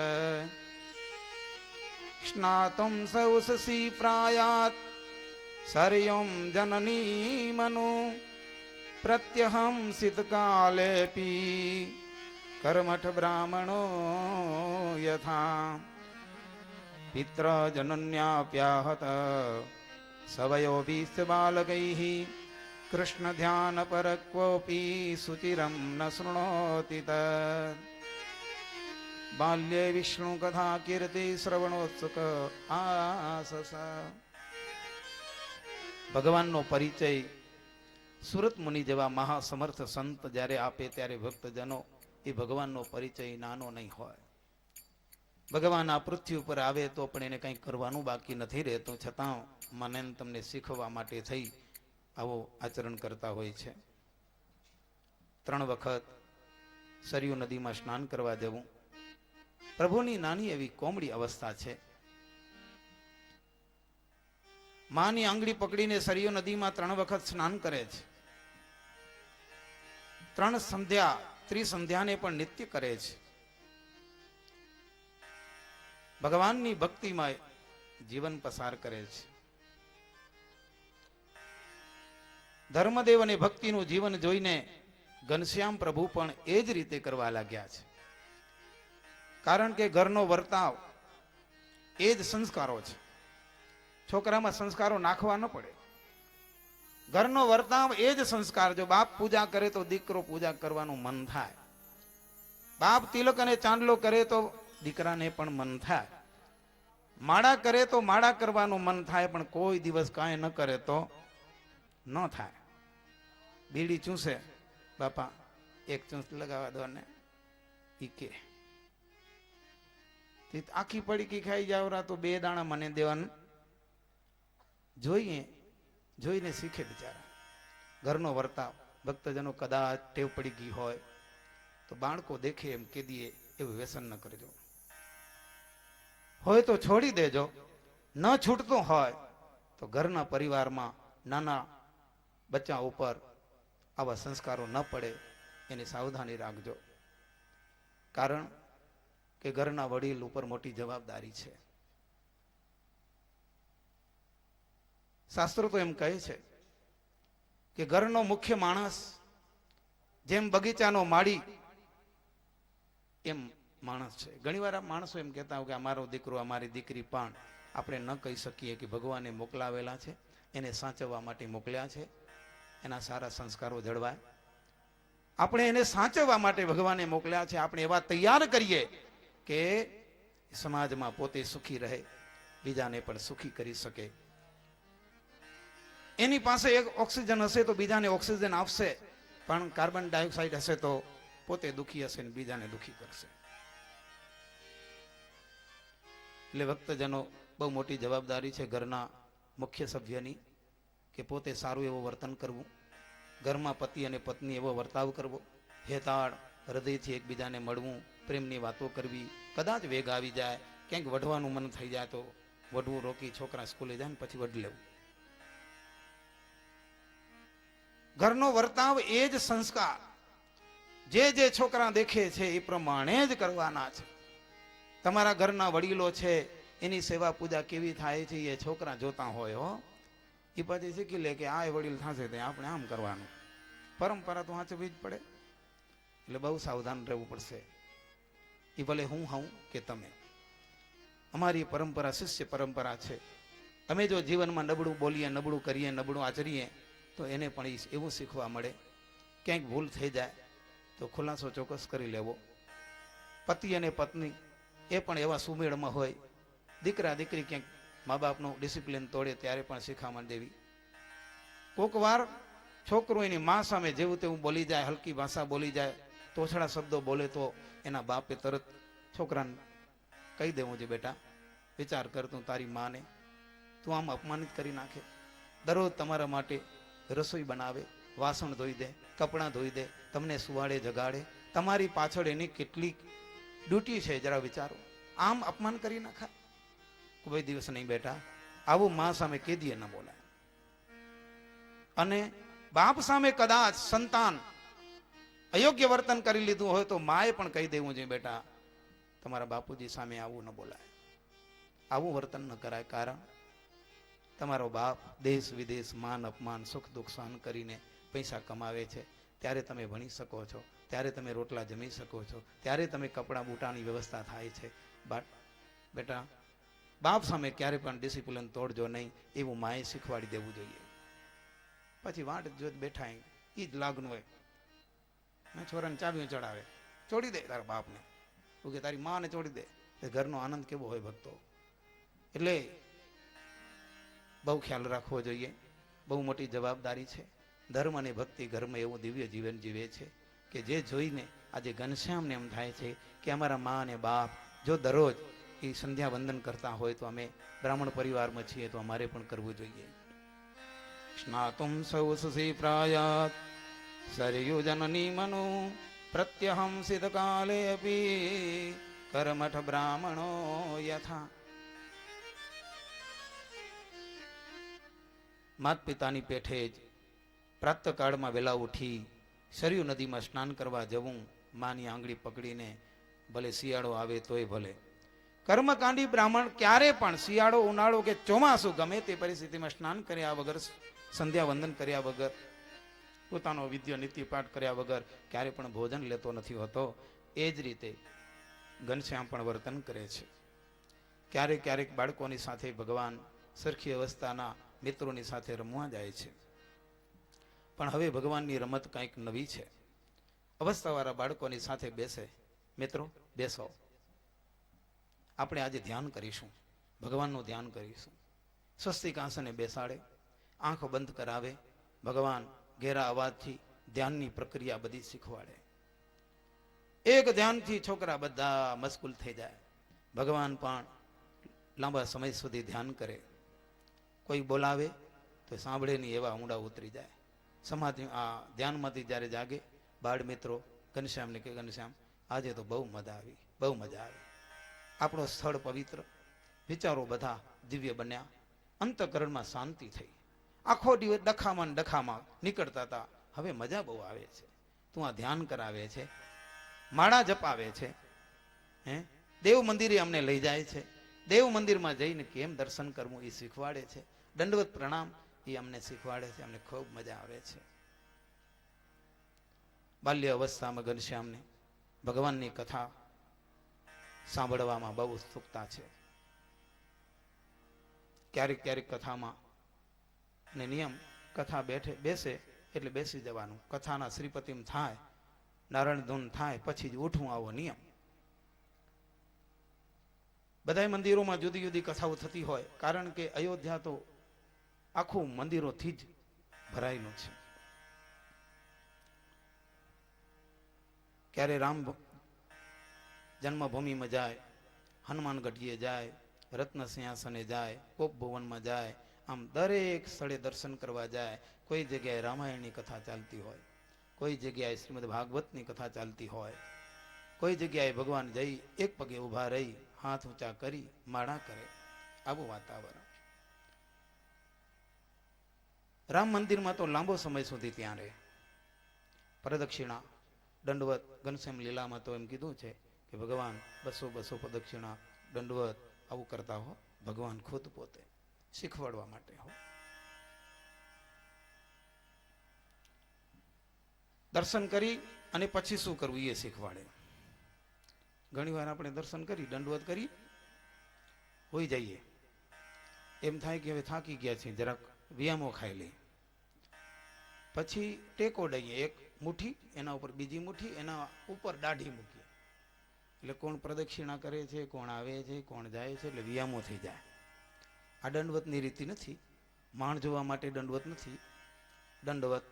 સ્નાતુમ સૌસસી પ્રાયાત સરયુમ જનની મનુ પ્રત્યહમ શીતકાલેપી કર્મઠ બ્રાહ્મણો યથા પિત્ર જનન્યાપ્યાહત સવયોભીસ્ત બાલકૈઃ કૃષ્ણ ધ્યાન પરક્વોપી સુચિરમ ન શૃણોતિ તત. બાલ્યે વિષ્ણુ કથા કીર્તિ શ્રવણોત્સુક આસસ. ભગવાનનો પરિચય સુરત મુનિ જેવા મહાસમર્થ સંત જ્યારે આપે ત્યારે ભક્તજનો એ ભગવાનનો પરિચય નાનો નહીં હોય. ભગવાન આ પૃથ્વી ઉપર આવે તો પણ એને કંઈ કરવાનું બાકી નથી રહેતું, છતાં મને તમને શીખવા માટે થઈ આવો આચરણ કરતા હોય છે. 3 વખત સરયુ નદીમાં સ્નાન કરવા જવું પ્રભુની નાની એવી કોમળી અવસ્થા છે. માની આંગળી પકડીને સરયુ નદીમાં 3 વખત સ્નાન કરે છે. 3 સંધ્યા ત્રિસંધ્યાને પણ નિત્ય કરે છે. ભગવાનની ભક્તિમાં જીવન પસાર કરે છે. ધર્મદેવ અને ભક્તિનું જીવન જોઈને ઘનશ્યામ પ્રભુ પણ એ જ રીતે કરવા લાગ્યા છે. કારણ કે ઘરનો વર્તાવ એ જ સંસ્કારો છે. છોકરામાં સંસ્કારો નાખવા ન પડે. ઘરનો વર્તાવ એ જ સંસ્કાર. જો બાપ પૂજા કરે તો દીકરો પૂજા કરવાનું મન થાય. બાપ તિલક અને ચાંદલો કરે તો દીકરાને પણ મન થાય. માળા કરે તો માળા કરવાનું મન થાય, પણ કોઈ દિવસ કાંઈ ન કરે તો ન થાય. બીડી ચૂસે, બાપા એક ચૂંસ લગાવવા દો ને, ઈ કે આખી પડીકી ખાઈ જાવરા તો 2 દાણા મને દેવાનું. જોઈને શીખે બિચારા. ઘરનો વર્તાવ ભક્તજનો કદાચ ટેવ પડી ગઈ હોય તો બાળકો દેખે એમ કે દીએ એવું વ્યસન ન કરજો. હોય તો છોડી દેજો. ન છૂટતું હોય તો ઘરના પરિવારમાં નાના બચ્ચા ઉપર આવા સંસ્કારો ન પડે એની સાવધાની રાખજો. કારણ કે ઘરના વડીલ ઉપર મોટી જવાબદારી છે. શાસ્ત્રો તો એમ કહે છે કે ઘરનો મુખ્ય માણસ જેમ બગીચાનો માળી એમ માણસ છે. ઘણીવાર માણસો એમ કહેતા હોય કે અમારો દીકરો અમારી દીકરી, પણ આપણે ન કહી શકીએ કે ભગવાને મોકલાવેલા છે, એને સાચવવા માટે મોકલ્યા છે. એના સારા સંસ્કારો જળવાય. આપણે એને સાચવવા માટે ભગવાને મોકલ્યા છે. આપણે એવા તૈયાર કરીએ કે સમાજમાં પોતે સુખી રહે, બીજાને પણ સુખી કરી શકે. એની પાસે એક ઓક્સિજન હશે તો બીજાને ઓક્સિજન આપશે, પણ કાર્બન ડાયોક્સાઇડ હશે તો પોતે દુખી હશે ને બીજાને દુખી કરશે. એટલે ભક્તજનો બહુ મોટી જવાબદારી છે ઘરના મુખ્ય સભ્યની કે પોતે સારું એવું વર્તન કરવું. ઘરમાં પતિ અને પત્ની એવો વર્તાવ કરવો, હેતાળ હૃદયથી એકબીજાને મળવું, પ્રેમની વાતો કરવી. કદાચ વેગ આવી જાય, ક્યાંક વઢવાનું મન થઈ જાય તો વઢવું રોકી છોકરા સ્કૂલે જાય ને પછી વઢ લેવું. ઘરનો વર્તાવ એ જ સંસ્કાર. જે છોકરા દેખે છે એ પ્રમાણે જ કરવાના છે. તમારા ઘરના વડીલો છે એની સેવા પૂજા કેવી થાય છે એ છોકરા જોતા હોય હો. એ પછી શીખી લે કે આ વડીલ થશે તે આપણે આમ કરવાનું. પરંપરા તો સાચવવી જ પડે. એટલે બહુ સાવધાન રહેવું પડશે. એ ભલે હું હોઉં કે તમે. અમારી પરંપરા શિષ્ય પરંપરા છે. અમે જો જીવનમાં નબળું બોલીએ, નબળું કરીએ, નબળું આચરીએ તો એને પણ એવું શીખવા મળે. ક્યાંક ભૂલ થઈ જાય તો ખુલાસો ચોક્કસ કરી લેવો. પતિ અને પત્ની એ પણ એવા સુમેળમાં હોય. દીકરા દીકરી ક્યાંક મા બાપનું ડિસિપ્લિન તોડે ત્યારે પણ શિખામણ દેવી. કોક વાર છોકરો એની મા સામે જેવું તેવું બોલી જાય, હલકી ભાષા બોલી જાય, તોછડા શબ્દો બોલે તો એના બાપે તરત છોકરાને કહી દેવું છે, બેટા વિચાર કર, તું તારી માને તું આમ અપમાનિત કરી નાખે. દરરોજ તમારા માટે રસોઈ બનાવે, વાસણ ધોઈ દે, કપડાં ધોઈ દે, તમને સુવાડે જગાડે. તમારી પાછળ એની કેટલી ડ્યુટી છે જરા વિચારો. આમ અપમાન કરી નાખા? કોઈ દિવસ નહીં બેટા. આવું મા સામે કેદીએ ન બોલાય. અને બાપ સામે કદાચ સંતાન અયોગ્ય વર્તન કરી લીધું હોય તો માએ પણ કહી દેવું જોઈએ, બેટા તમારા બાપુજી સામે આવું ન બોલાય, આવું વર્તન ન કરાય. કારણ તમારો બાપ દેશ વિદેશ માન અપમાન સુખ દુઃખ સહન કરીને પૈસા કમાવે છે. ત્યારે તમે ભણી શકો છો, ત્યારે તમે રોટલા જમી શકો છો, ત્યારે તમે કપડાં બૂટાની વ્યવસ્થા થાય છે. બેટા બાપ સામે ક્યારે પણ ડિસિપ્લિન તોડજો નહીં, એવું માએ શીખવાડી દેવું જોઈએ. પછી વાટ જોત બેઠા એ જ લાગનું હોય. છોરાને ચાવીઓ ચડાવે, છોડી દે તારા બાપને, તું કે તારી માને છોડી દે. એ ઘરનો આનંદ કેવો હોય ભક્તો. એટલે બહુ ખ્યાલ રાખવો જોઈએ. બહુ મોટી જવાબદારી છે. ધર્મ અને ભક્તિ ઘરમાં એવું દિવ્ય જીવન જીવે છે કે જે જોઈને આજે ઘનશ્યામને એમ થાય છે કે અમારા મા અને બાપ જો દરરોજ એ સંધ્યા વંદન કરતા હોય તો અમે બ્રાહ્મણ પરિવારમાં છીએ તો અમારે પણ કરવું જોઈએ. સ્નાતુમ સૌ સુસી પ્રાયાત સરયુ જનની મનો પ્રત્યહમ સિદ્ધ કાલે અપી કર્મઠ બ્રાહ્મણો યથા. માત પિતાની પેઠે જ પ્રાતઃકાળમાં વહેલા ઉઠી સરયુ નદીમાં સ્નાન કરવા જવું, માની આંગળી પકડીને, ભલે શિયાળો આવે તોય ભલે. કર્મકાંડી બ્રાહ્મણ ક્યારે પણ શિયાળો, ઉનાળો કે ચોમાસું ગમે તે પરિસ્થિતિમાં સ્નાન કર્યા વગર, સંધ્યા વંદન કર્યા વગર, પોતાનો વિદ્ય નીતિ પાઠ કર્યા વગર ક્યારે પણ ભોજન લેતો નથી હોતો. એ જ રીતે ઘનશ્યામ પણ વર્તન કરે છે. ક્યારેક ક્યારેક બાળકોની સાથે ભગવાન સરખી અવસ્થાના મિત્રોની સાથે રમવા જાય છે. પણ હવે ભગવાનની રમત કંઈક નવી છે. અવસ્થાવાળા બાળકોની સાથે બેસે, મિત્રો બેસો, આપણે આજે ધ્યાન કરીશું, ભગવાનનું ધ્યાન કરીશું. સ્વસ્તિક આસને બેસાડે, આંખો બંધ કરાવે, ભગવાન ઘેરા અવાજથી ધ્યાનની પ્રક્રિયા બધી શીખવાડે. એક ધ્યાનથી છોકરા બધા મશગુલ થઈ જાય. ભગવાન પણ લાંબા સમય સુધી ધ્યાન કરે. કોઈ બોલાવે તો સાંભળે નહીં એવા ઊંડા ઉતરી જાય. સમાધિ આ ધ્યાનમાંથી જ્યારે જાગે, બાળ મિત્રો ઘનશ્યામને કે ઘનશ્યામ આજે તો બહુ મજા આવી, બહુ મજા આવી. આપણો સ્થળ પવિત્ર, વિચારો બધા દિવ્ય બન્યા, અંતઃકરણમાં શાંતિ થઈ. આખો દિવસ ડખામાં ડખામાં નીકળતા હતા, હવે મજા બહુ આવે છે. તું આ ધ્યાન કરાવે છે, માળા જપાવે છે, દેવ મંદિરે અમને લઈ જાય છે. દેવ મંદિરમાં જઈને કેમ દર્શન કરવું એ શીખવાડે છે. દંડવત પ્રણામ એ અમને શીખવાડે છે. અમને ખૂબ મજા આવે છે. બાલ્ય અવસ્થામાં ઘનશ્યામને ભગવાનની કથા સાંભળવામાં બહુ ઉત્સુકતા છે. ક્યારેક ક્યારેક કથામાં ને નિયમ, કથા બેસે એટલે બેસી જવાનું. કથાના શ્રીપતિમ થાય, નારાયણ ધૂન થાય પછી જ ઉઠવું, આવો નિયમ. બધા મંદિરોમાં જુદી જુદી કથાઓ થતી હોય, કારણ કે અયોધ્યા તો આખું મંદિરોથી જ ભરાયેલું છે. ક્યારે રામ જન્મભૂમિમાં જાય, હનુમાન ગઢીએ જાય, રત્ન સિંહાસને જાય, કોપ ભુવનમાં જાય, આમ દરેક સ્થળે દર્શન કરવા જાય. કોઈ જગ્યાએ રામાયણની કથા ચાલતી હોય, કોઈ જગ્યાએ શ્રીમદ ભાગવતની કથા ચાલતી હોય, કોઈ જગ્યાએ ભગવાન જઈ એક પગે ઊભા રહી હાથ ઊંચા કરી માળા કરે. આવું વાતાવરણ. રામ મંદિરમાં તો લાંબો સમય સુધી ત્યાં રહે. પ્રદક્ષિણા, દંડવત, ઘનશ્યામ લીલામાં તો એમ કીધું છે કે ભગવાન 200 પ્રદક્ષિણા, દંડવત આવું કરતા હો. ભગવાન ખુદ પોતે શીખવાડવા માટે હો. દર્શન કરી અને પછી શું કરવું એ શીખવાડે. ઘણી વાર આપણે દર્શન કરી, દંડવત કરી, હોઈ જઈએ, એમ થાય કે હવે થાકી ગયા છીએ, જરાક વ્યાયામો ખાઈ લઈએ. પછી ટેકો દઈએ, એક મુઠ્ઠી, એના ઉપર બીજી મુઠ્ઠી, એના ઉપર દાઢી મૂકીએ. એટલે કોણ પ્રદક્ષિણા કરે છે, કોણ આવે છે, કોણ જાય છે, એટલે વ્યાયામો થઈ જાય. આ દંડવતની રીતિ નથી. માણ જોવા માટે દંડવત નથી. દંડવત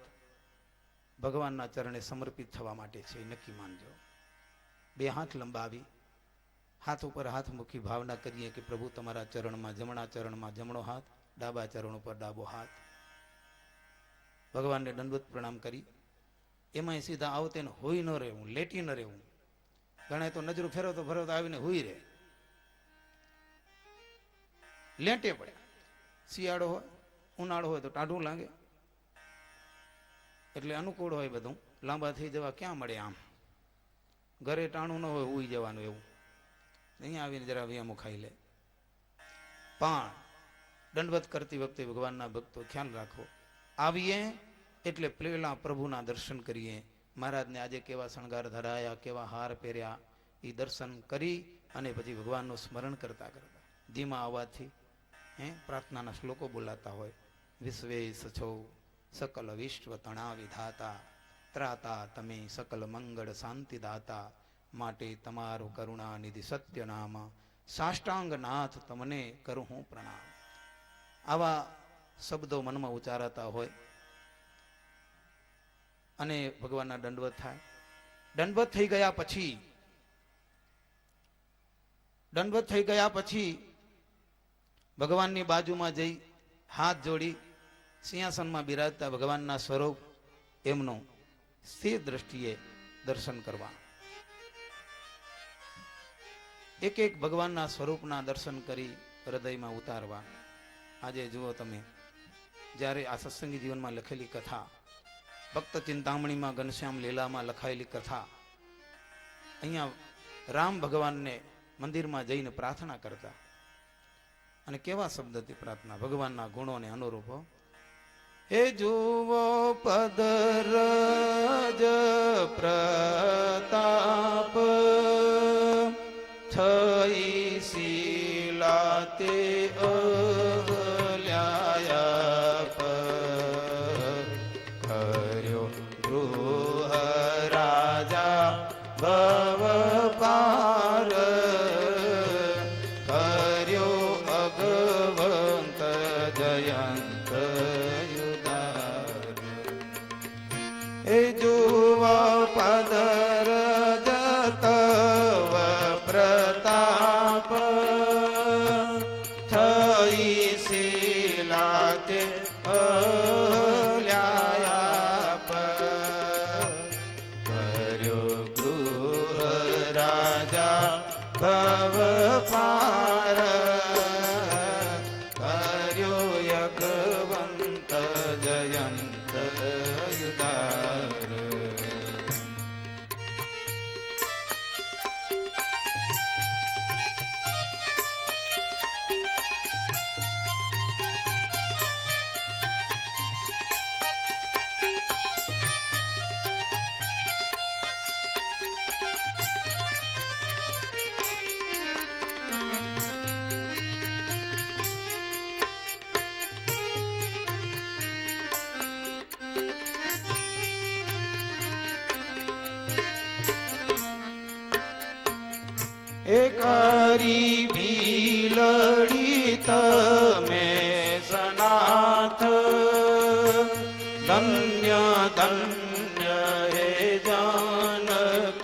ભગવાનના ચરણે સમર્પિત થવા માટે છે, નક્કી માનજો. બે હાથ લંબાવી, હાથ ઉપર હાથ મૂકી ભાવના કરીએ કે પ્રભુ તમારા ચરણમાં, જમણા ચરણમાં જમણો હાથ, ડાબા ચરણ ઉપર ડાબો હાથ. ભગવાનને દંડવત પ્રણામ કરી એમાંય સીધા આવતે ને હોઈ ન રહેવું, લેટી ન રહેવું. ઘણા તો નજરો ફેરવતો ફેરવતો આવીને હોઈ રહે, લેટે પડે. શિયાળો હોય, ઉનાળો હોય તો ટાઢું લાગે, એટલે અનુકૂળ હોય બધું. લાંબા થઈ જવા ક્યાં મળે. આમ ઘરે ટાણું ન હોય, ઉઈ જવાનું એવું. અહીંયા આવીને જરા વ્યાયામો ખાઈ લે. પણ દંડવત કરતી વખતે ભગવાનના ભક્તો ખ્યાલ રાખો, આવીએ એટલે પેલા પ્રભુના દર્શન કરીએ. મહારાજને આજે કેવા શણગાર ધરાયા, કેવા હાર પહેર્યા, એ દર્શન કરી અને પછી ભગવાનનું સ્મરણ કરતા કરતા ધીમા અવાજથી પ્રાર્થનાના શ્લોકો બોલાતા હોય. વિશ્વેશ છો સકલ વિશ્વ તણા વિધાતા, ત્રાતા તમે સકલ મંગળ શાંતિ દાતા, માટે તમારું કરુણા નિધિ સત્ય નામ, સાષ્ટાંગ નાથ તમને કરું હું પ્રણામ. આવા શબ્દો મનમાં ઉચ્ચારાતા હોય અને ભગવાનના દંડવત થાય. દંડવત થઈ ગયા પછી ભગવાનની બાજુમાં જઈ હાથ જોડી સિંહાસનમાં બિરાજતા ભગવાનના સ્વરૂપ એમનું સ્થિર દ્રષ્ટિએ દર્શન કરવા. એક એક ભગવાનના સ્વરૂપના દર્શન કરી હૃદયમાં ઉતારવા. આજે જુઓ તમે, જ્યારે આ સત્સંગી જીવનમાં લખેલી કથા, ભક્ત ચિંતામણીમાં ઘનશ્યામ લીલામાં લખાયેલી કથા, અહીંયા રામ ભગવાનને મંદિરમાં જઈને પ્રાર્થના કરતા, અને કેવા શબ્દથી પ્રાર્થના, ભગવાનના ગુણોને અનુરૂપ. હે જુઓ પદરજ પ્રતાપ થઈ શીલા તે અહલ્યાપ કર્યો ગૃહ રાજા ભવ પાર કર્યો અગવંત જયંત યુદાર. એ જુવા પદર જતવ પ્રતાપ થઈ શીલા તે અહલ્યાપ કર્યો ગૃહ રાજા ભવ પાર કર્યો યજ્ઞવંત જયંત યુદાર. એકારી ભીલડી તમે સનાથ ધન્ય ધન્ય હે જાનકીનાથ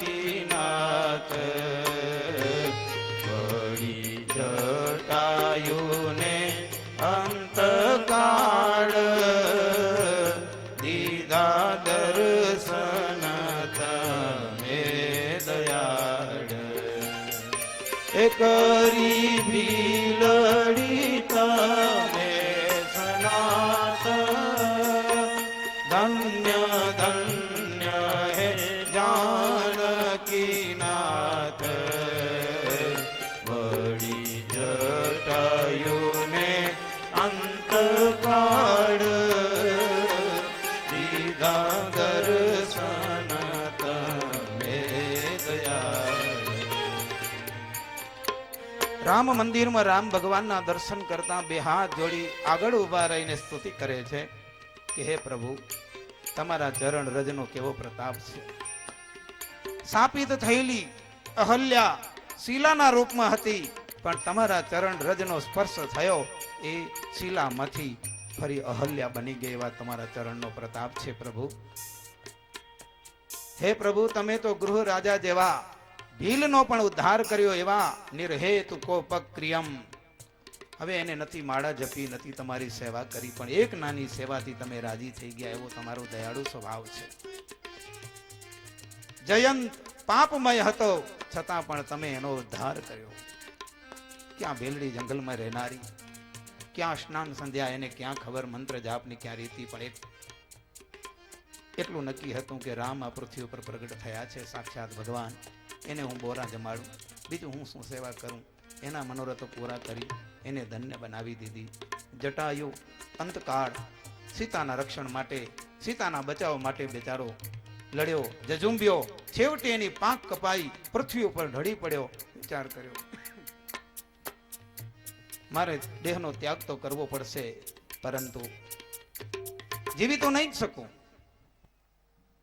વળી જટાયુને અંતકાળ દીધા દર્શન તમે દયાળ. કરી ભીલડી તમે સનાથ ધન્ય ધન્ય હે જાનકીનાથ વળી જટાયુને અંતકાળ દીધા દર્શન તમે દયાળ. રામ મંદિરમાં રામ ભગવાનના દર્શન કરતા બે હાથ જોડી આગળ ઉભા રહીને સ્તુતિ કરે છે કે હે પ્રભુ, તમારા ચરણ રજનો કેવો પ્રતાપ છે. શાપિત થયેલી અહલ્યા શીલાના રૂપમાં હતી, પણ તમારા ચરણ રજનો સ્પર્શ થયો એ શીલામાંથી ફરી અહલ્યા બની ગઈ. એવા તમારા ચરણનો પ્રતાપ છે પ્રભુ. હે પ્રભુ, તમે તો ગૃહ રાજા જેવા ભીલનો પણ ઉદ્ધાર કર્યો એવા નિર્હેતુ કોપક્રિયમ. હવે એને નથી માળા જપી, નથી તમારી સેવા કરી, પણ એક નાની સેવાથી તમે રાજી થઈ ગયા, એવો તમારો દયાળુ સ્વભાવ છે. જયંત પાપમય હતો, છતાં પણ તમે એનો ઉદ્ધાર કર્યો. ક્યાં ભેલડી જંગલમાં રહેનારી, ક્યાં સ્નાન સંધ્યા, એને ક્યાં ખબર મંત્ર જાપની ક્યાં રીતિ, પણ એટલું નક્કી હતું કે રામ આ પૃથ્વી ઉપર પ્રગટ થયા છે, સાક્ષાત ભગવાન. એને હું બોરા જમાડું, બીજું હું શું સેવા કરું. એના મનોરથો પૂરા કરી એને ધન્ય બનાવી દીધી. જટાયુ અંતકાળ સીતાના રક્ષણ માટે, સીતાના બચાવ માટે બેચારો લડ્યો, જજુંબ્યો, છેવટે એની પાંખ કપાઈ, પૃથ્વી ઉપર ઢળી પડ્યો. વિચાર કર્યો, મારે દેહનો ત્યાગ તો કરવો પડશે, પરંતુ જીવી તો નહીં જ શકું,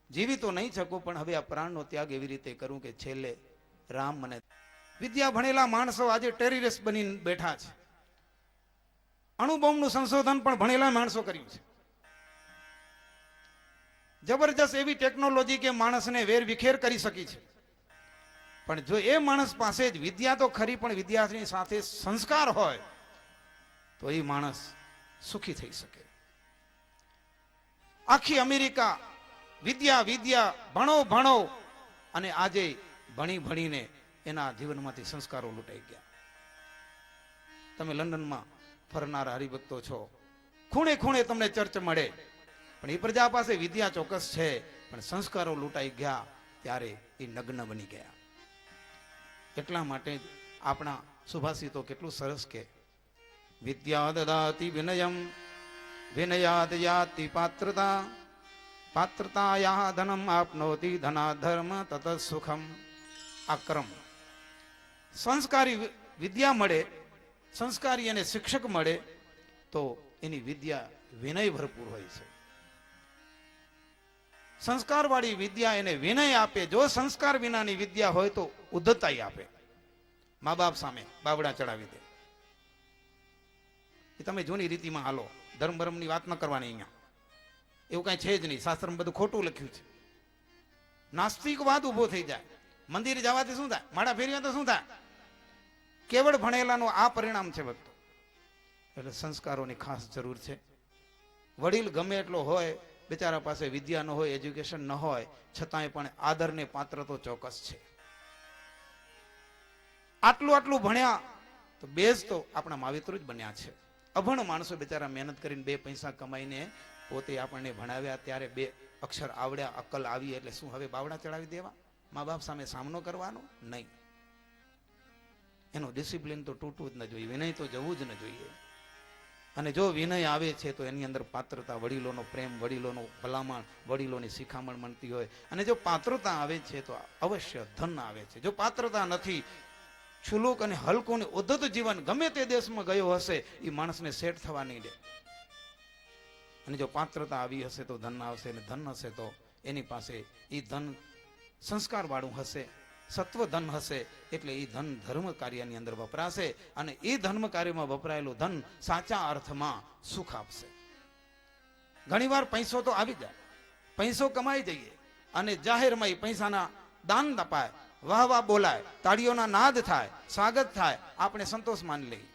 જીવી તો નહીં શકું, પણ હવે આ પ્રાણનો ત્યાગ એવી રીતે કરું કે છેલ્લે રામ મને. વિદ્યા ભણેલા માણસો આજે ટેરરિસ્ટ બની બેઠા છે. અણુબોમ્બનું સંશોધન પણ ભણેલા માણસો કર્યું છે. જબરજસ્ત એવી ટેકનોલોજી કે માણસને વેર વિખેર કરી શકી છે. પણ જો એ માણસ પાસે જ વિદ્યા તો ખરી, પણ વિદ્યાની સાથે સંસ્કાર હોય તો એ માણસ સુખી થઈ શકે. આખી અમેરિકા વિદ્યા વિદ્યા ભણો ભણો, અને આજે ભણી ભણીને એના જીવનમાંથી સંસ્કારો લૂંટાઈ ગયા. તમે લંડનમાં ફરનારા હરિભક્તો છો, ખૂણે ખૂણે તમને ચર્ચ મળે, પણ એ પ્રજા પાસે વિદ્યા ચોક્કસ છે, પણ સંસ્કારો લૂંટાઈ ગયા ત્યારે એ નગ્ન બની ગયા. એટલા માટે જ આપણા સુભાષિતો કેટલું સરસ કે વિદ્યા દદાતિ વિનયમ વિનયાદ યાતિ પાત્રતા પાત્રતાયા ધનમ આપનોતિ ધના ધર્મ તત સુખમ. આ ક્રમ સંસ્કારી વિદ્યા મળે, સંસ્કારી અને શિક્ષક મળે તો એની વિદ્યા વિનય ભરપૂર હોય છે. સંસ્કારવાળી વિદ્યા એને વિનય આપે. જો સંસ્કાર વિનાની વિદ્યા હોય તો ઉદ્ધતાઈ આપે. મા બાપ સામે બાવડા ચડાવી દે. એ તમે જૂની રીતિમાં હાલો, ધર્મ બરમની વાત ન કરવાની. અહીંયા એવું કાંઈ છે જ નહીં. શાસ્ત્રમાં બધું ખોટું લખ્યું છે. નાસ્તિકવાદ ઉભો થઈ જાય. મંદિર જવાથી શું થાય? માળા ફેરવ્યા તો શું થાય? કેવળ ભણેલાનું આ પરિણામ છે ભક્તો. એટલે સંસ્કારોની ખાસ જરૂર છે. વડીલ ગમે એટલો હોય, બિચારા પાસે વિદ્યા ન હોય, એજ્યુકેશન ન હોય, છતાંય પણ આદરને પાત્ર તો ચોક્કસ છે. આટલું ભણ્યા તો બેઝ તો આપણા માવિત્રો જ બન્યા છે. અભણ માણસો બિચારા મહેનત કરીને 2 પૈસા કમાઈને પોતે આપણને ભણાવ્યા, ત્યારે 2 અક્ષર આવડ્યા, અક્કલ આવી, એટલે શું હવે બાવડા ચડાવી દેવા? મા બાપ સામે સામનો કરવાનો નહીં. એનો ડિસિપ્લિન તો તૂટવું જ ન જોઈએ, વિનય તો જવું જ ન જોઈએ. અને જો વિનય આવે છે તો એની અંદર પાત્રતા, વડીલોનો પ્રેમ, વડીલોનો ભલામણ, વડીલોની શિખામણ મળતી હોય. અને જો પાત્રતા આવે છે તો અવશ્ય ધન આવે છે. જો પાત્રતા નથી, છુલુક અને હલકું અને ઉદ્ધત જીવન ગમે તે દેશમાં ગયો હશે, એ માણસને સેટ થવા નહીં દે. અને જો પાત્રતા આવી હશે તો ધન આવશે, અને ધન હશે તો એની પાસે એ ધન સંસ્કાર વાળું હશે, સત્વ ધન હશે, એટલે એ ધન ધર્મ કાર્યની અંદર વપરાશે. અને એ ધર્મ કાર્યમાં વપરાયેલું ધન સાચા અર્થમાં સુખ આપશે. ઘણીવાર પૈસો તો આવી જાય, પૈસો કમાઈ જઈએ અને જાહેરમાં એ પૈસાના દાન અપાય, વાહ વાહ બોલાય, તાળીઓના નાદ થાય, સ્વાગત થાય, આપણે સંતોષ માની લઈએ.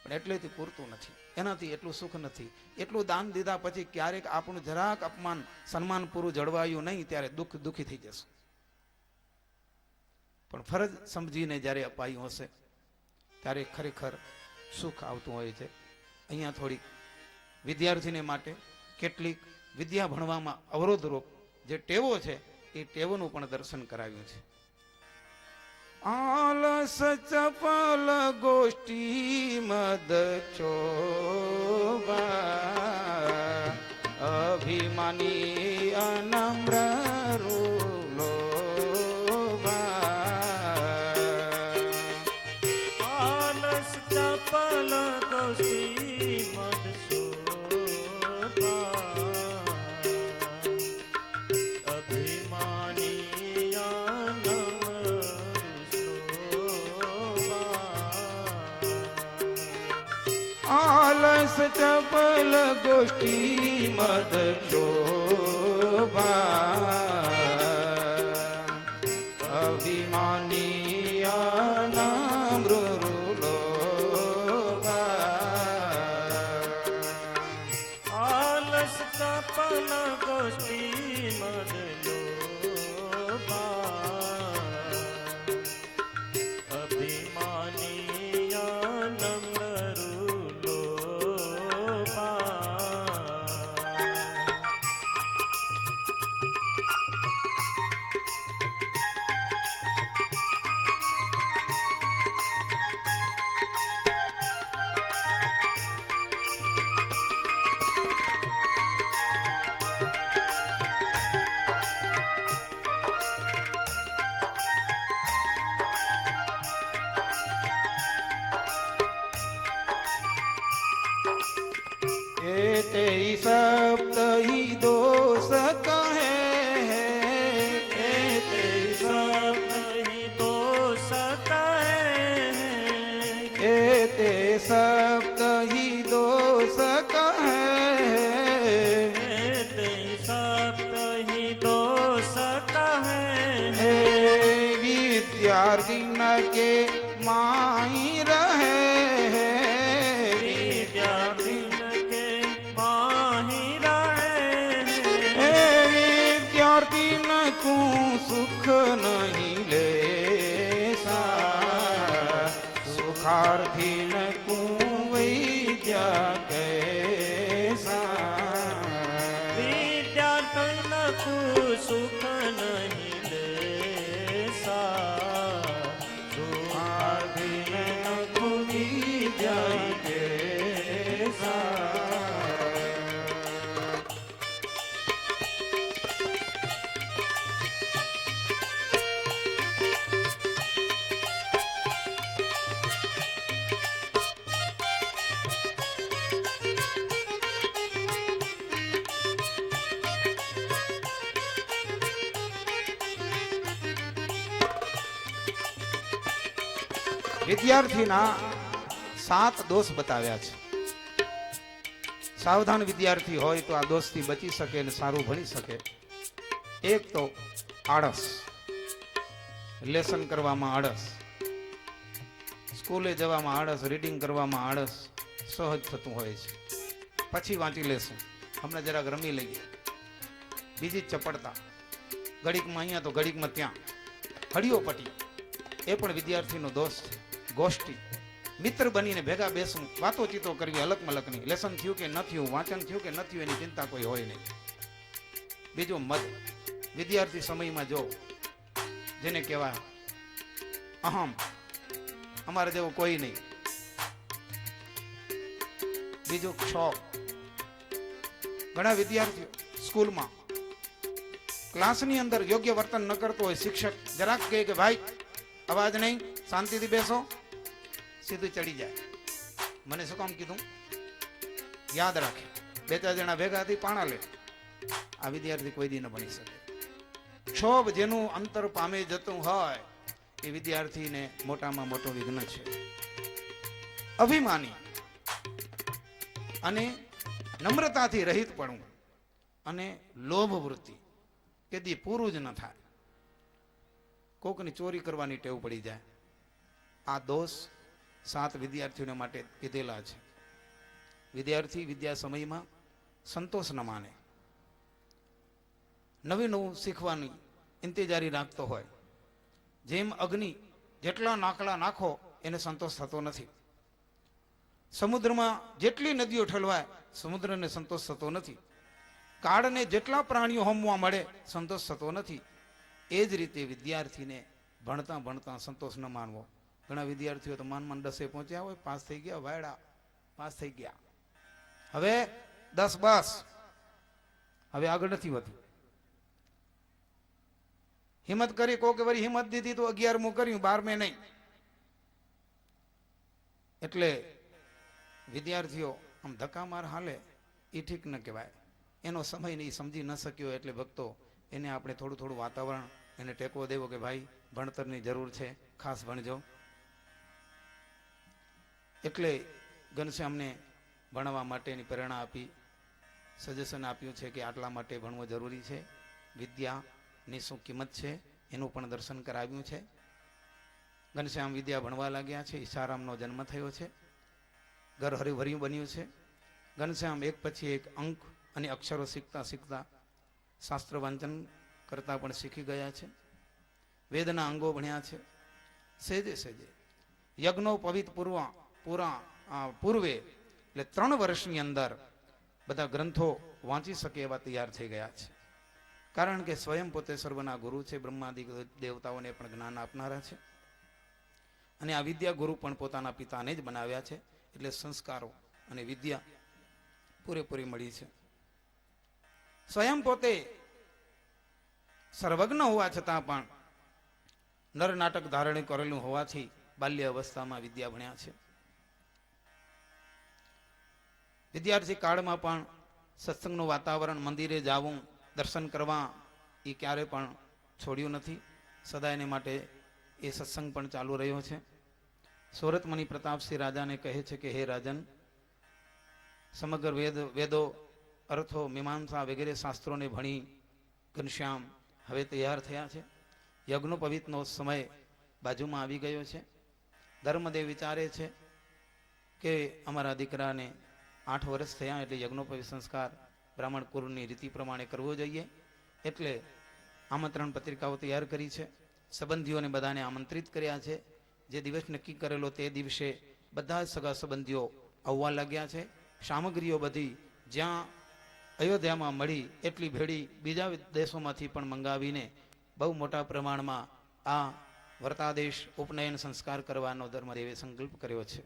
પણ એટલેથી પૂરતું નથી. એનાથી એટલું સુખ નથી. એટલું દાન દીધા પછી ક્યારેક આપણું જરાક અપમાન સન્માન પૂરું જળવાયું નહીં, ત્યારે દુઃખી થઈ જશું. પણ ફરજ સમજીને જ્યારે અપાયું હશે ત્યારે ખરેખર સુખ આવતું હોય છે. અહીંયા થોડીક વિદ્યાર્થીને માટે કેટલીક વિદ્યા ભણવામાં અવરોધરૂપ જે ટેવો છે એ ટેવોનું પણ દર્શન કરાવ્યું છે. આલસ ચપલ ગોષ્ઠી મદ ચોબા અભિમાની અનમ્ર આલસ ચપલ ગોષ્ઠી મદ શોભા અભિમાની આલસ ચપલ ગોષ્ઠી મદ લોભા અભિમાની ते सप्त ही दोष कहे, ते सप्त ही दोष कहे, ते सप्त ही दोष कहे, ते सप्त ही दोष कहे, विद्यार्थी न के माही रहे, સુખ ન સુખાર્થી ન કુવૈદ્યા કૈસા વિદ્યાર્થી લખું સુખ નહીં લેસા સુખાર્થી ન કુવૈદ્યા કૈસા વિદ્યાર્થીના 7 દોષ બતાવ્યા છે. સાવધાન વિદ્યાર્થી હોય તો આ દોષથી બચી શકે અને સારું ભણી શકે. એક તો આળસ, લેસન કરવામાં આળસ, સ્કૂલે જવામાં આળસ, રીડિંગ કરવામાં આળસ સહજ થતું હોય છે. પછી વાંચી લેશું, હમણાં જરાક રમી લઈએ. બીજી ચપળતા, ઘડીકમાં અહીંયા તો ઘડીકમાં ત્યાં, હળીઓ પટી, એ પણ વિદ્યાર્થીનો દોષ છે. ગોષ્ઠી, મિત્ર બનીને ભેગા બેસવું, વાતોચીતો કરવી અલગ મલકની. લેસન થયું કે ન થયું, વાંચન થયું કે ન થયું એની ચિંતા કોઈ હોય નહીં. બીજું મદ, વિદ્યાર્થી સમયમાં જો જેને કહેવાય અહમ, અમારે જેવો કોઈ નહીં. બીજું શોખ, ઘણા વિદ્યાર્થીઓ સ્કૂલમાં ક્લાસની અંદર યોગ્ય વર્તન ન કરતો હોય, શિક્ષક જરાક કહે કે ભાઈ અવાજ નહીં, શાંતિથી બેસો, સીધું ચડી જાય. મને શું કામ કીધું યાદ રાખે, 2-4 જણા ભેગા હતી પાણા લે. આ વિદ્યાર્થી કોઈ દી ન ભણી શકે. ક્ષોભ જેનું અંતર પામે જતું હોય એ વિદ્યાર્થીને મોટામાં મોટો વિઘ્ન છે. અભિમાની અને નમ્રતાથી રહિત પડવું અને લોભ વૃત્તિ કદી પૂરું જ ન થાય. કોકની ચોરી કરવાની ટેવ પડી જાય. આ દોષ 7 વિદ્યાર્થીઓને માટે કીધેલા છે. વિદ્યાર્થી વિદ્યા સમયમાં સંતોષ ન માને, નવી નવું શીખવાની ઇંતજારી રાખતો હોય. જેમ અગ્નિ જેટલા નાકલા નાખો એને સંતોષ થતો નથી. સમુદ્રમાં જેટલી નદીઓ ઠલવાય સમુદ્રને સંતોષ થતો નથી. કાળને જેટલા પ્રાણીઓ હોમવા મળે સંતોષ થતો નથી. એ જ રીતે વિદ્યાર્થીને ભણતા ભણતા સંતોષ ન માનવો. ઘણા વિદ્યાર્થીઓ તો માન 10એ પહોંચ્યા હોય, પાસ થઈ ગયા, વાયડા પાસ થઈ ગયા, હવે 10 બસ, હવે આગળ નથી વધુ. હિંમત કરી કોકે વળી હિંમત દીધી તો 11મું કર્યું, 12મે નહીં. એટલે વિદ્યાર્થીઓ આમ ધક્કા માર હાલે એ ઠીક ન કહેવાય. એનો સમય નહીં, સમજી ન શક્યો એટલે ભક્તો એને આપણે થોડું થોડું વાતાવરણ એને ટેકો દેવો કે ભાઈ ભણતરની જરૂર છે, ખાસ ભણજો. એટલે ઘનશ્યામને ભણવા માટેની પ્રેરણા આપી, સજેશન આપ્યું છે કે આટલા માટે ભણવું જરૂરી છે, વિદ્યાની શું કિંમત છે એનું પણ દર્શન કરાવ્યું છે. ઘનશ્યામ વિદ્યા ભણવા લાગ્યા છે. ઈશારામનો જન્મ થયો છે. ઘર હરિભર્યું બન્યું છે. ઘનશ્યામ એક પછી એક અંક અને અક્ષરો શીખતા શીખતા શાસ્ત્ર વાંચન કરતા પણ શીખી ગયા છે. વેદના અંગો ભણ્યા છે. સેજે સેજે યજ્ઞો પવિત પૂર્વે એટલે 3 વર્ષની અંદર બધા ગ્રંથો વાંચી શકે એવા તૈયાર થઈ ગયા છે. કારણ કે સ્વયં પોતે સર્વના ગુરુ છે. બ્રહ્માદિ દેવતાઓને પણ જ્ઞાન આપનારા છે. અને આ વિદ્યા ગુરુ પણ પોતાના પિતાને જ બનાવ્યા છે. એટલે સંસ્કારો અને વિદ્યા પૂરેપૂરી મળી છે. સ્વયં પોતે સર્વજ્ઞ હોવા છતાં પણ નર નાટક ધારણ કરેલું હોવાથી બાલ્ય અવસ્થામાં વિદ્યા ભણ્યા છે. વિદ્યાર્થી કાળમાં પણ સત્સંગનું વાતાવરણ, મંદિરે જવું, દર્શન કરવા એ ક્યારે પણ છોડ્યું નથી. સદા એને માટે એ સત્સંગ પણ ચાલુ રહ્યો છે. સોરઠ મુનિ પ્રતાપસિંહ રાજાને કહે છે કે હે રાજન, સમગ્ર વેદો, અર્થો, મીમાંસા વગેરે શાસ્ત્રોને ભણી ઘનશ્યામ હવે તૈયાર થયા છે. યજ્ઞોપવિતનો સમય બાજુમાં આવી ગયો છે. ધર્મદેવ વિચારે છે કે અમારા દીકરાને 8 વર્ષ થયા એટલે યજ્ઞોપવિત સંસ્કાર બ્રાહ્મણ કુળની રીતિ પ્રમાણે કરવો જોઈએ. એટલે આમંત્રણ પત્રિકાઓ તૈયાર કરી છે. સંબંધીઓને બધાને આમંત્રિત કર્યા છે. જે દિવસ નક્કી કરેલો તે દિવસે બધા જ સગા સંબંધીઓ આવવા લાગ્યા છે. સામગ્રીઓ બધી જ્યાં અયોધ્યામાં મળી એટલી ભેળી બીજા દેશોમાંથી પણ મંગાવીને બહુ મોટા પ્રમાણમાં આ વર્તાદેશ ઉપનયન સંસ્કાર કરવાનો ધર્મદેવે સંકલ્પ કર્યો છે.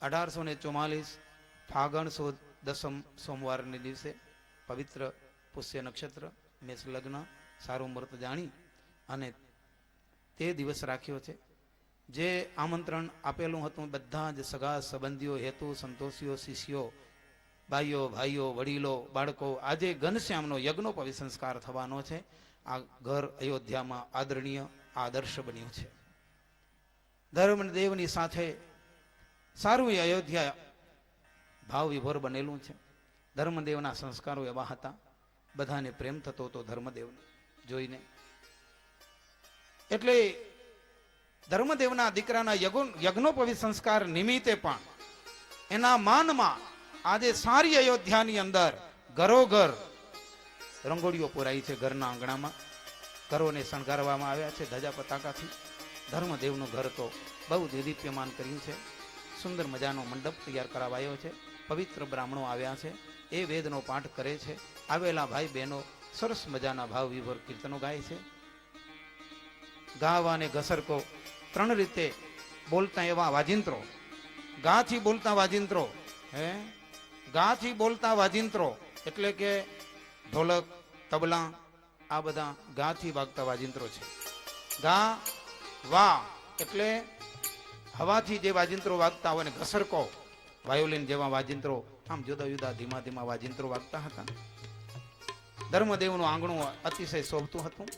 1844 ફાગણ સુદ દસમ સોમવારને દિવસે પવિત્ર પુષ્ય નક્ષત્ર મેષ લગ્ન સારું મુહૂર્ત જાણી અને તે દિવસ રાખ્યો છે. જે આમંત્રણ આપેલું હતું બધા જ સગા સંબંધીઓ, હેતુ સંતોષીઓ, શિષ્યો, ભાઈઓ ભાઈઓ, વડીલો, બાળકો, આજે ઘનશ્યામનો યજ્ઞોપવિત સંસ્કાર થવાનો છે. આ ઘર અયોધ્યામાં આદરણીય આદર્શ બન્યું છે. ધર્મદેવની સાથે સારું એ અયોધ્યા ભાવ વિભોર બનેલું છે. ધર્મદેવના સંસ્કારો એવા હતા, બધાને પ્રેમ થતો હતો ધર્મદેવને જોઈને. એટલે ધર્મદેવના દીકરાના યજ્ઞોપવિત સંસ્કાર નિમિત્તે પણ એના માનમાં આજે સારી અયોધ્યાની અંદર ઘરોઘર રંગોળીઓ પુરાઈ છે. ઘરના આંગણામાં ઘરોને શણગારવામાં આવ્યા છે ધજા પતાકાથી. ધર્મદેવનું ઘર તો બહુ દેદીપ્યમાન કર્યું છે. સુંદર મજાનો મંડપ તૈયાર કરાવાયો છે. પવિત્ર બ્રાહ્મણો આવ્યા છે, એ વેદનો પાઠ કરે છે. આવેલા ભાઈ બહેનો સરસ મજાના ભાવ વિભોર કીર્તનો ગાય છે. ગાવા અને ઘસરકો ત્રણ રીતે બોલતા એવા વાજિંત્રો, ગાથી બોલતા વાજિંત્રો, ગાથી બોલતા વાજિંત્રો એટલે કે ઢોલક, તબલા, આ બધા ગાથી વાગતા વાજિંત્રો છે. ગા વા એટલે હવાથી જે વાજિંત્રો વાગતા હોય, ને ઘસરકો વાયોલિન જેવા વાજિંત્રો, આમ જુદા જુદા ધીમા ધીમા વાજિંત્રો વાગતા હતા. ધર્મદેવનું આંગણું અતિશય શોભતું હતું.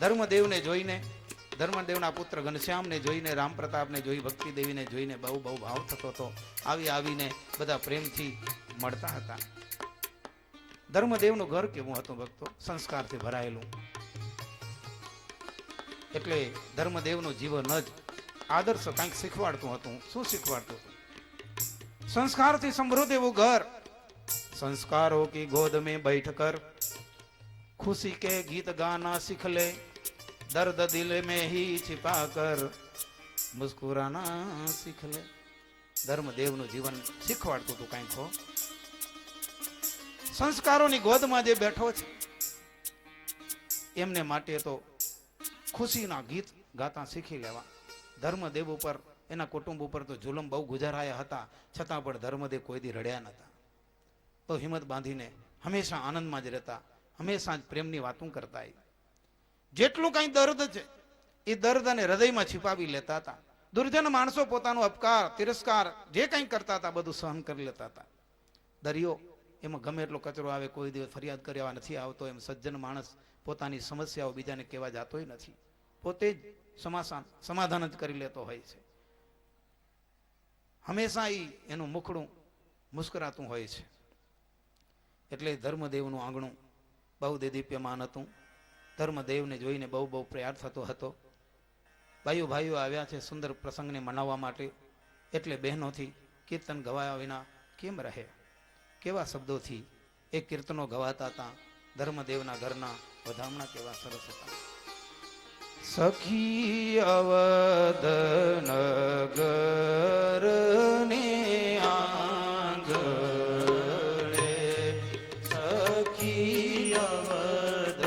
ધર્મદેવને જોઈને, ધર્મદેવના પુત્ર ઘનશ્યામને જોઈને, રામ પ્રતાપને જોઈ, ભક્તિ દેવીને જોઈને બહુ બહુ ભાવ થતો હતો. આવીને બધા પ્રેમથી મળતા હતા. ધર્મદેવનું ઘર કેવું હતું ભક્તો? સંસ્કારથી ભરાયેલું. એટલે ધર્મદેવનું જીવન જ આદર્શ કંઈક શીખવાડતું હતું. શું શીખવાડતું હતું? સંસ્કારથી સમૃદ્ધ એવું ઘર. સંસ્કારો કી ગોદ में बैठ कर खुशी के गीत गाना सीख ले, दर्द दिल में ही छिपा कर मुस्कुराना सीख ले. ધર્મદેવનું જીવન શીખવાડતું હતું કંઈક હો. સંસ્કારોની ગોદમાં જે બેઠો છે એમને માટે તો ખુશીના ગીત ગાતા શીખી લેવા. ધર્મદેવ ઉપર, એના કુટુંબ ઉપર તો જુલમ બહુ ગુજારાયા હતા, છતાં પણ ધર્મદેવ કોઈ દી રડ્યા નતા. તો હિંમત બાંધીને હંમેશા આનંદમાં જ રહેતા, હંમેશા જ પ્રેમની વાતો કરતા. જેટલું કઈ દર્દ છે એ દર્દ અને હૃદયમાં छिપાવી લેતા હતા. દુર્જન માણસો પોતાનો અપકાર, તિરસ્કાર જે કંઈ કરતા હતા બધું સહન કરી લેતા હતા. દરિયો, એમાં ગમે એટલો કચરો આવે, કોઈ દિવસ ફરિયાદ કરવા નથી આવતો. એમ સજ્જન માણસ પોતાની સમસ્યાઓ બીજાને કહેવા જાતોય નથી, પોતે જ સમાધાન જ કરી લેતો હોય છે. હંમેશા એનું મુખડું મુસ્કરાતું હોય છે. એટલે ધર્મદેવનું આંગણું બહુ દેદીપ્યમાન હતું. ધર્મદેવને જોઈને બહુ બહુ પ્રયાસ થતો હતો. ભાઈઓ આવ્યા છે સુંદર પ્રસંગને મનાવવા માટે. એટલે બહેનોથી કીર્તન ગવાયા વિના કેમ રહે? કેવા શબ્દોથી એ કીર્તનો ગવાતા હતા. ધર્મદેવના ઘરના વધામણા કેવા સરસ હતા. સખી અવધ નગર ને આંગણે, સખી અવધ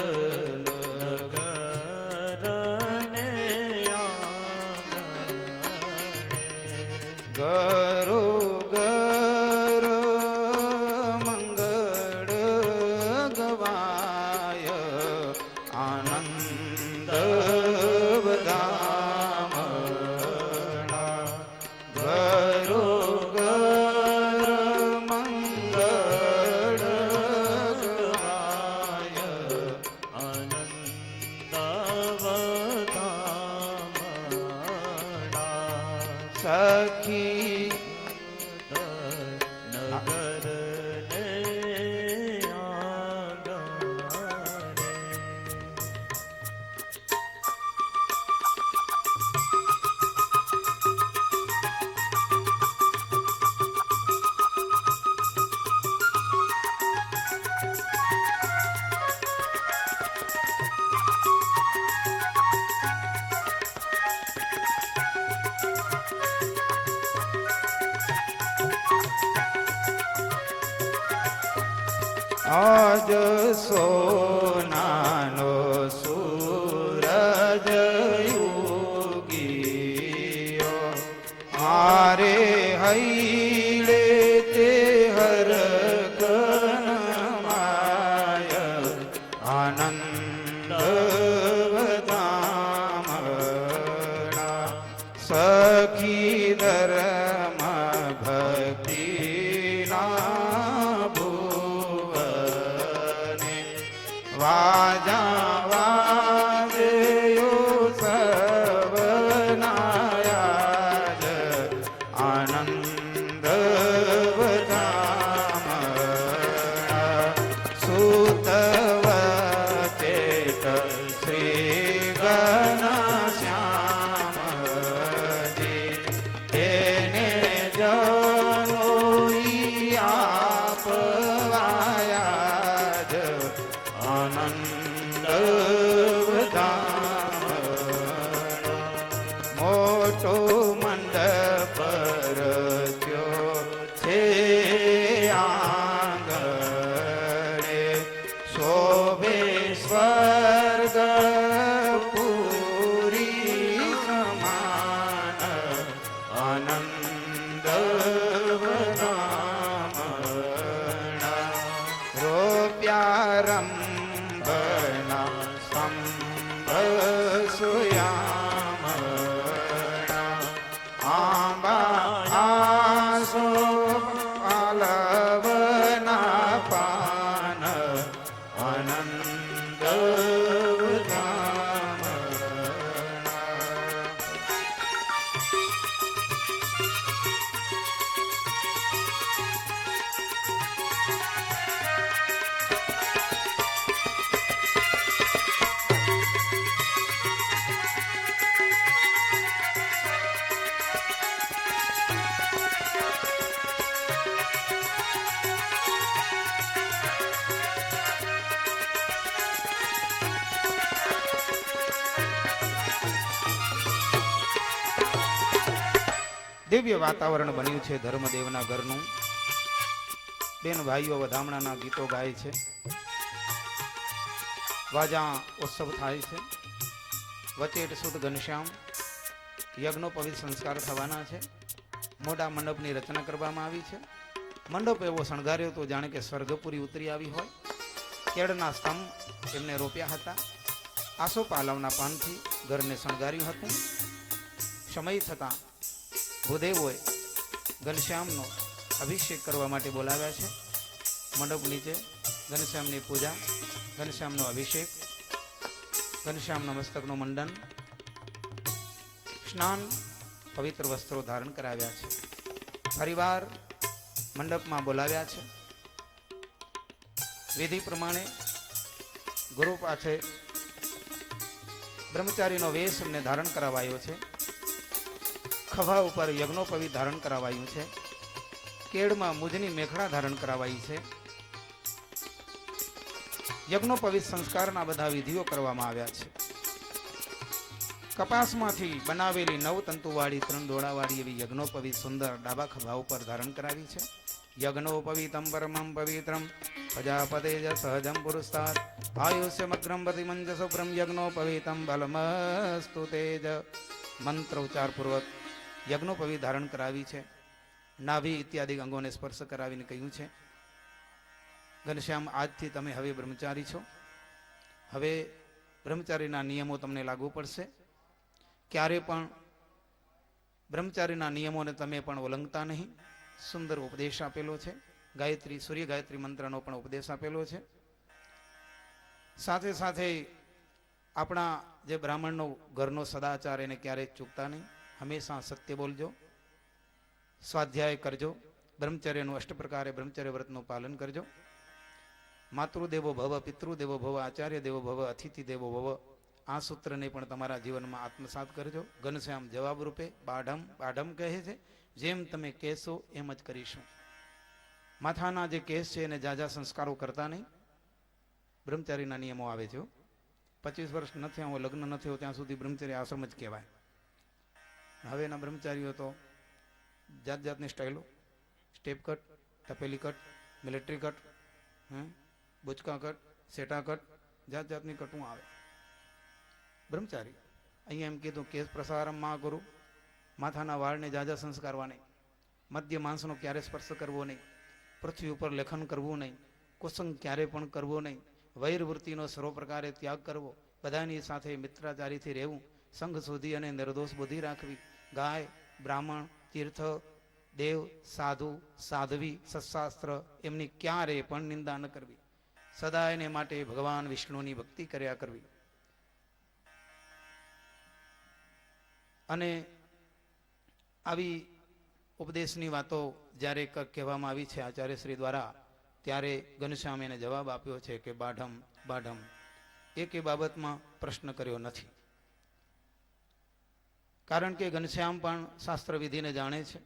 નગરને આંગણે, ગરો ગર મંગળ ગવાય, આનંદ વધામણા. ગરો ગર મંગળ ગવાય, આનંદાવધામણા. સખી નગરને આંગણે. આજ સોનાનો સૂરજ ઉગીયો મારે હૈલે તે હર કનમાય આનંદ વધામણા સખી ધર્મ ભક્તિ વાજા વાજયો સવનાયાજ આનંદ વધામણા સુતવચેત શ્રી ઘનશ્યામજી તેને જનોઈ આપવાયાજ આનંદ વધામણા મોટો મંડપ રચ્યો છે આંગણે શોભે સ્વર્ગ પૂરી સમાન આનંદ વધામણા રૂપ્યારંભના સ્તંભ સુયામણા આંબા આસો પાલવના પાન આનંદ વધામણા દિવ્ય વાતાવરણ બન્યું છે ધર્મદેવના ઘરનું. બેન ભાઈઓ વધામણાના ગીતો ગાય છે, વાજા ઉત્સવ થાય છે. વચેટ સુદ ઘનશ્યામ યજ્ઞોપવિત સંસ્કાર થવાના છે. મોટા મંડપની રચના કરવામાં આવી છે. મંડપ એવો શણગાર્યો તો જાણે કે સ્વર્ગપુરી ઉતરી આવી હોય. કેળના સ્તંભ એમને રોપ્યા હતા. આસોપાલવના પાનથી ઘરને શણગાર્યું હતું. સમય થતાં ભૂદેવોએ ઘનશ્યામનો અભિષેક કરવા માટે બોલાવ્યા છે. મંડપ નીચે ઘનશ્યામની પૂજા, ઘનશ્યામનો અભિષેક, ઘનશ્યામના મસ્તકનું મંડન, સ્નાન, પવિત્ર વસ્ત્રો ધારણ કરાવ્યા છે. ફરીવાર મંડપમાં બોલાવ્યા છે. વિધિ પ્રમાણે ગુરુ પાસે બ્રહ્મચારીનો વેશ એમને ધારણ કરાવાયો છે. ખભા ઉપર યજ્ઞોપવિત ધારણ કરાવાયું છે. કેળમાં મુજની મેખડા ધારણ કરાવાઈ છે. યજ્ઞોપવિત સંસ્કારના બધા વિધિઓ કરવામાં આવ્યા છે. કપાસમાંથી બનાવેલી 9 તંતુવાળી 3 ડોળાવાળી એવી યજ્ઞોપવિત સુંદર ડાબા ખભા ઉપર ધારણ કરાવી છે. યજ્ઞોપવિતમ પરમં પવિત્રમ પ્રજાપતે જ સહજમ પુરુષાત આયુષ્યમગ્રમ પ્રતિમંજસુભ્રમ યજ્ઞોપવિતમ બલમસ્તુ તેજ મંત્ર ઉચ્ચાર પૂર્વક યજ્ઞોપવિત ધારણ કરાવી છે. નાભી ઇત્યાદિ અંગોને સ્પર્શ કરાવીને કહ્યું છે, ઘનશ્યામ આજથી તમે હવે બ્રહ્મચારી છો. હવે બ્રહ્મચારીના નિયમો તમને લાગુ પડશે. ક્યારે પણ બ્રહ્મચારીના નિયમોને તમે પણ ઉલ્લંઘતા નહીં. સુંદર ઉપદેશ આપેલો છે. ગાયત્રી સૂર્ય ગાયત્રી મંત્રનો પણ ઉપદેશ આપેલો છે. સાથે સાથે આપણા જે બ્રાહ્મણનો ઘરનો સદાચાર એને ક્યારેય ચૂકતા નહીં. હંમેશા સત્ય બોલજો, સ્વાધ્યાય કરજો, બ્રહ્મચર્યનું 8 પ્રકારે બ્રહ્મચર્ય વ્રતનું પાલન કરજો. માતૃદેવો ભવ, પિતૃદેવો ભવ, આચાર્ય દેવો ભવ, અતિથિ દેવો ભવ. આ સૂત્રને પણ તમારા જીવનમાં આત્મસાત કરજો. ઘનશ્યામ જવાબ રૂપે બાઢમ કહે છે, જેમ તમે કહેશો એમ જ કરીશું. માથાના જે કેસ છે એને જાજા સંસ્કારો કરતા નહીં. બ્રહ્મચારીના નિયમો આવે છે. 25 વર્ષ ન થયા હોય, લગ્ન ન થયો ત્યાં સુધી બ્રહ્મચર્ય આશ્રમ જ કહેવાય. હવેના બ્રહ્મચારીઓ તો જાત જાતની સ્ટાઇલો, સ્ટેપ કટ, તપેલી કટ, મિલિટરી કટ, બુચકા કટ, સેટા કટ, જાત જાતની કટું આવે. બ્રહ્મચારી અહીંયા એમ કીધું કેસ પ્રસારમ માં કરું, માથાના વાળને જાજા સંસ્કારવા નહીં, મધ્ય માંસનો ક્યારે સ્પર્શ કરવો નહીં, પૃથ્વી ઉપર લેખન કરવું નહીં, કુસંગ ક્યારે પણ કરવો નહીં, વૈરવૃત્તિનો સર્વ પ્રકારે ત્યાગ કરવો, બધાની સાથે મિત્રાચારીથી રહેવું, સંઘ સુધી અને નિર્દોષ બુદ્ધિ રાખવી, ગાય, બ્રાહ્મણ, તીર્થ, દેવ, સાધુ, સાધ્વી, સત્શાસ્ત્ર એમની ક્યારે પણ નિંદા ન કરવી, સદા એને માટે ભગવાન વિષ્ણુની ભક્તિ કર્યા કરવી. અને આવી ઉપદેશની વાતો જ્યારે કહેવામાં આવી છે આચાર્યશ્રી દ્વારા, ત્યારે ઘનશ્યામ એને જવાબ આપ્યો છે કે બાઢમ બાઢમ, એક એ બાબતમાં પ્રશ્ન કર્યો નથી. કારણ કે ઘનશ્યામ પણ શાસ્ત્ર વિધિને જાણે છે,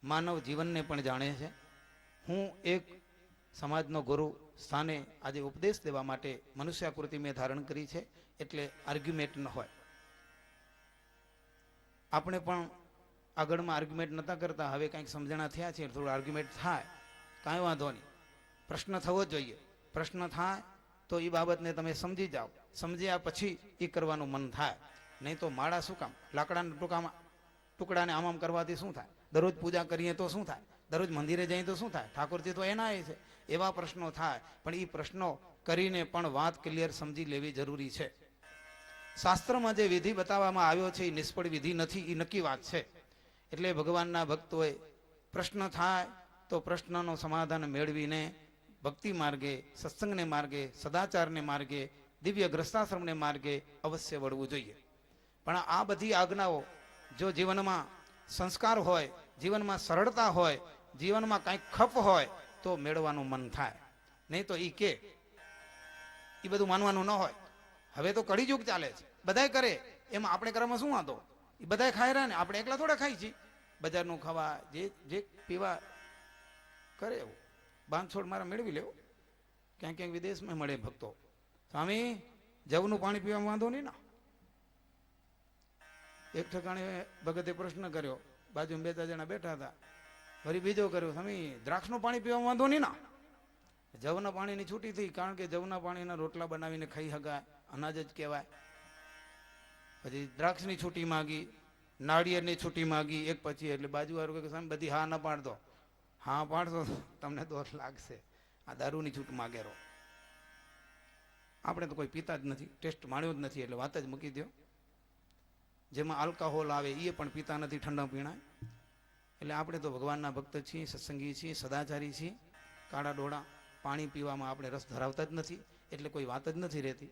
માનવ જીવનને પણ જાણે છે. હું એક સમાજનો ગુરુ સ્થાને આજે ઉપદેશ દેવા માટે મનુષ્યાકૃતિ મેં ધારણ કરી છે, એટલે આર્ગ્યુમેન્ટ ન હોય. આપણે પણ આગળમાં આર્ગ્યુમેન્ટ નહોતા કરતા, હવે કંઈક સમજણા થયા છે, થોડું આર્ગ્યુમેન્ટ થાય, કાંઈ વાંધો નહીં, પ્રશ્ન થવો જ જોઈએ. પ્રશ્ન થાય તો એ બાબતને તમે સમજી જાઓ, સમજ્યા પછી એ કરવાનું મન થાય. નહીં તો માળા શું કામ, લાકડાના ટુકડાને આમ કરવાથી શું થાય, દરરોજ પૂજા કરીએ તો શું થાય, દરરોજ મંદિરે જઈએ તો શું થાય, ઠાકોરજી તો એના એ છે. એવા પ્રશ્નો થાય, પણ એ પ્રશ્નો કરીને પણ વાત ક્લિયર સમજી લેવી જરૂરી છે. શાસ્ત્રમાં જે વિધિ બતાવવામાં આવ્યો છે એ નિષ્ફળ વિધિ નથી, એ નક્કી વાત છે. એટલે ભગવાનના ભક્તોએ પ્રશ્ન થાય તો પ્રશ્નનો સમાધાન મેળવીને ભક્તિ માર્ગે, સત્સંગને માર્ગે, સદાચારને માર્ગે, દિવ્ય ગ્રસ્તાશ્રમને માર્ગે અવશ્ય વળવું જોઈએ. પણ આ બધી આજ્ઞાઓ જો જીવનમાં સંસ્કાર હોય, જીવનમાં સરળતા હોય, જીવનમાં કાંઈક ખપ હોય તો મેળવાનું મન થાય. નહીં તો એ બધું માનવાનું ન હોય. હવે તો કળીયુગ ચાલે છે, બધાય કરે, એમાં આપણે કરવામાં શું વાંધો? એ બધાય ખાઈ રહ્યા ને, આપણે એકલા થોડા ખાઈ છીએ. બજારનું ખાવા, જે પીવા કરે એવું બાંધછોડ મારા મેળવી લેવો. ક્યાંક ક્યાંક વિદેશમાં મળે ભક્તો, સ્વામી જવનું પાણી પીવામાં વાંધો નહીં ના. એક ઠેકાણે ભગતે પ્રશ્ન કર્યો, બાજુ 2-4 જણા બેઠા હતા, ફરી બીજો કર્યો, સ્વામી દ્રાક્ષનું પાણી પીવામાં વાંધો નહીં ના. જવના પાણીની છૂટી થઈ, કારણ કે જવના પાણીના રોટલા બનાવીને ખાઈ શકાય, અનાજ જ કહેવાય. પછી દ્રાક્ષની છૂટી માગી, નાળિયેરની છૂટી માગી, એક પછી. એટલે બાજુવાળું કે સ્વામી બધી હા ન પાડતો. હા પાડશો તમને દોષ લાગશે, આ દારૂની છૂટ માગે રહો. આપણે તો કોઈ પીતા જ નથી, ટેસ્ટ માણ્યો જ નથી, એટલે વાત જ મૂકી દો. જેમાં આલ્કોહોલ આવે એ પણ પીતા નથી, ઠંડા પીણાય. એટલે આપણે તો ભગવાનના ભક્ત છીએ, સત્સંગી છીએ, સદાચારી છીએ. કાળા ડોળા પાણી પીવામાં આપણે રસ ધરાવતા જ નથી, એટલે કોઈ વાત જ નથી રહેતી.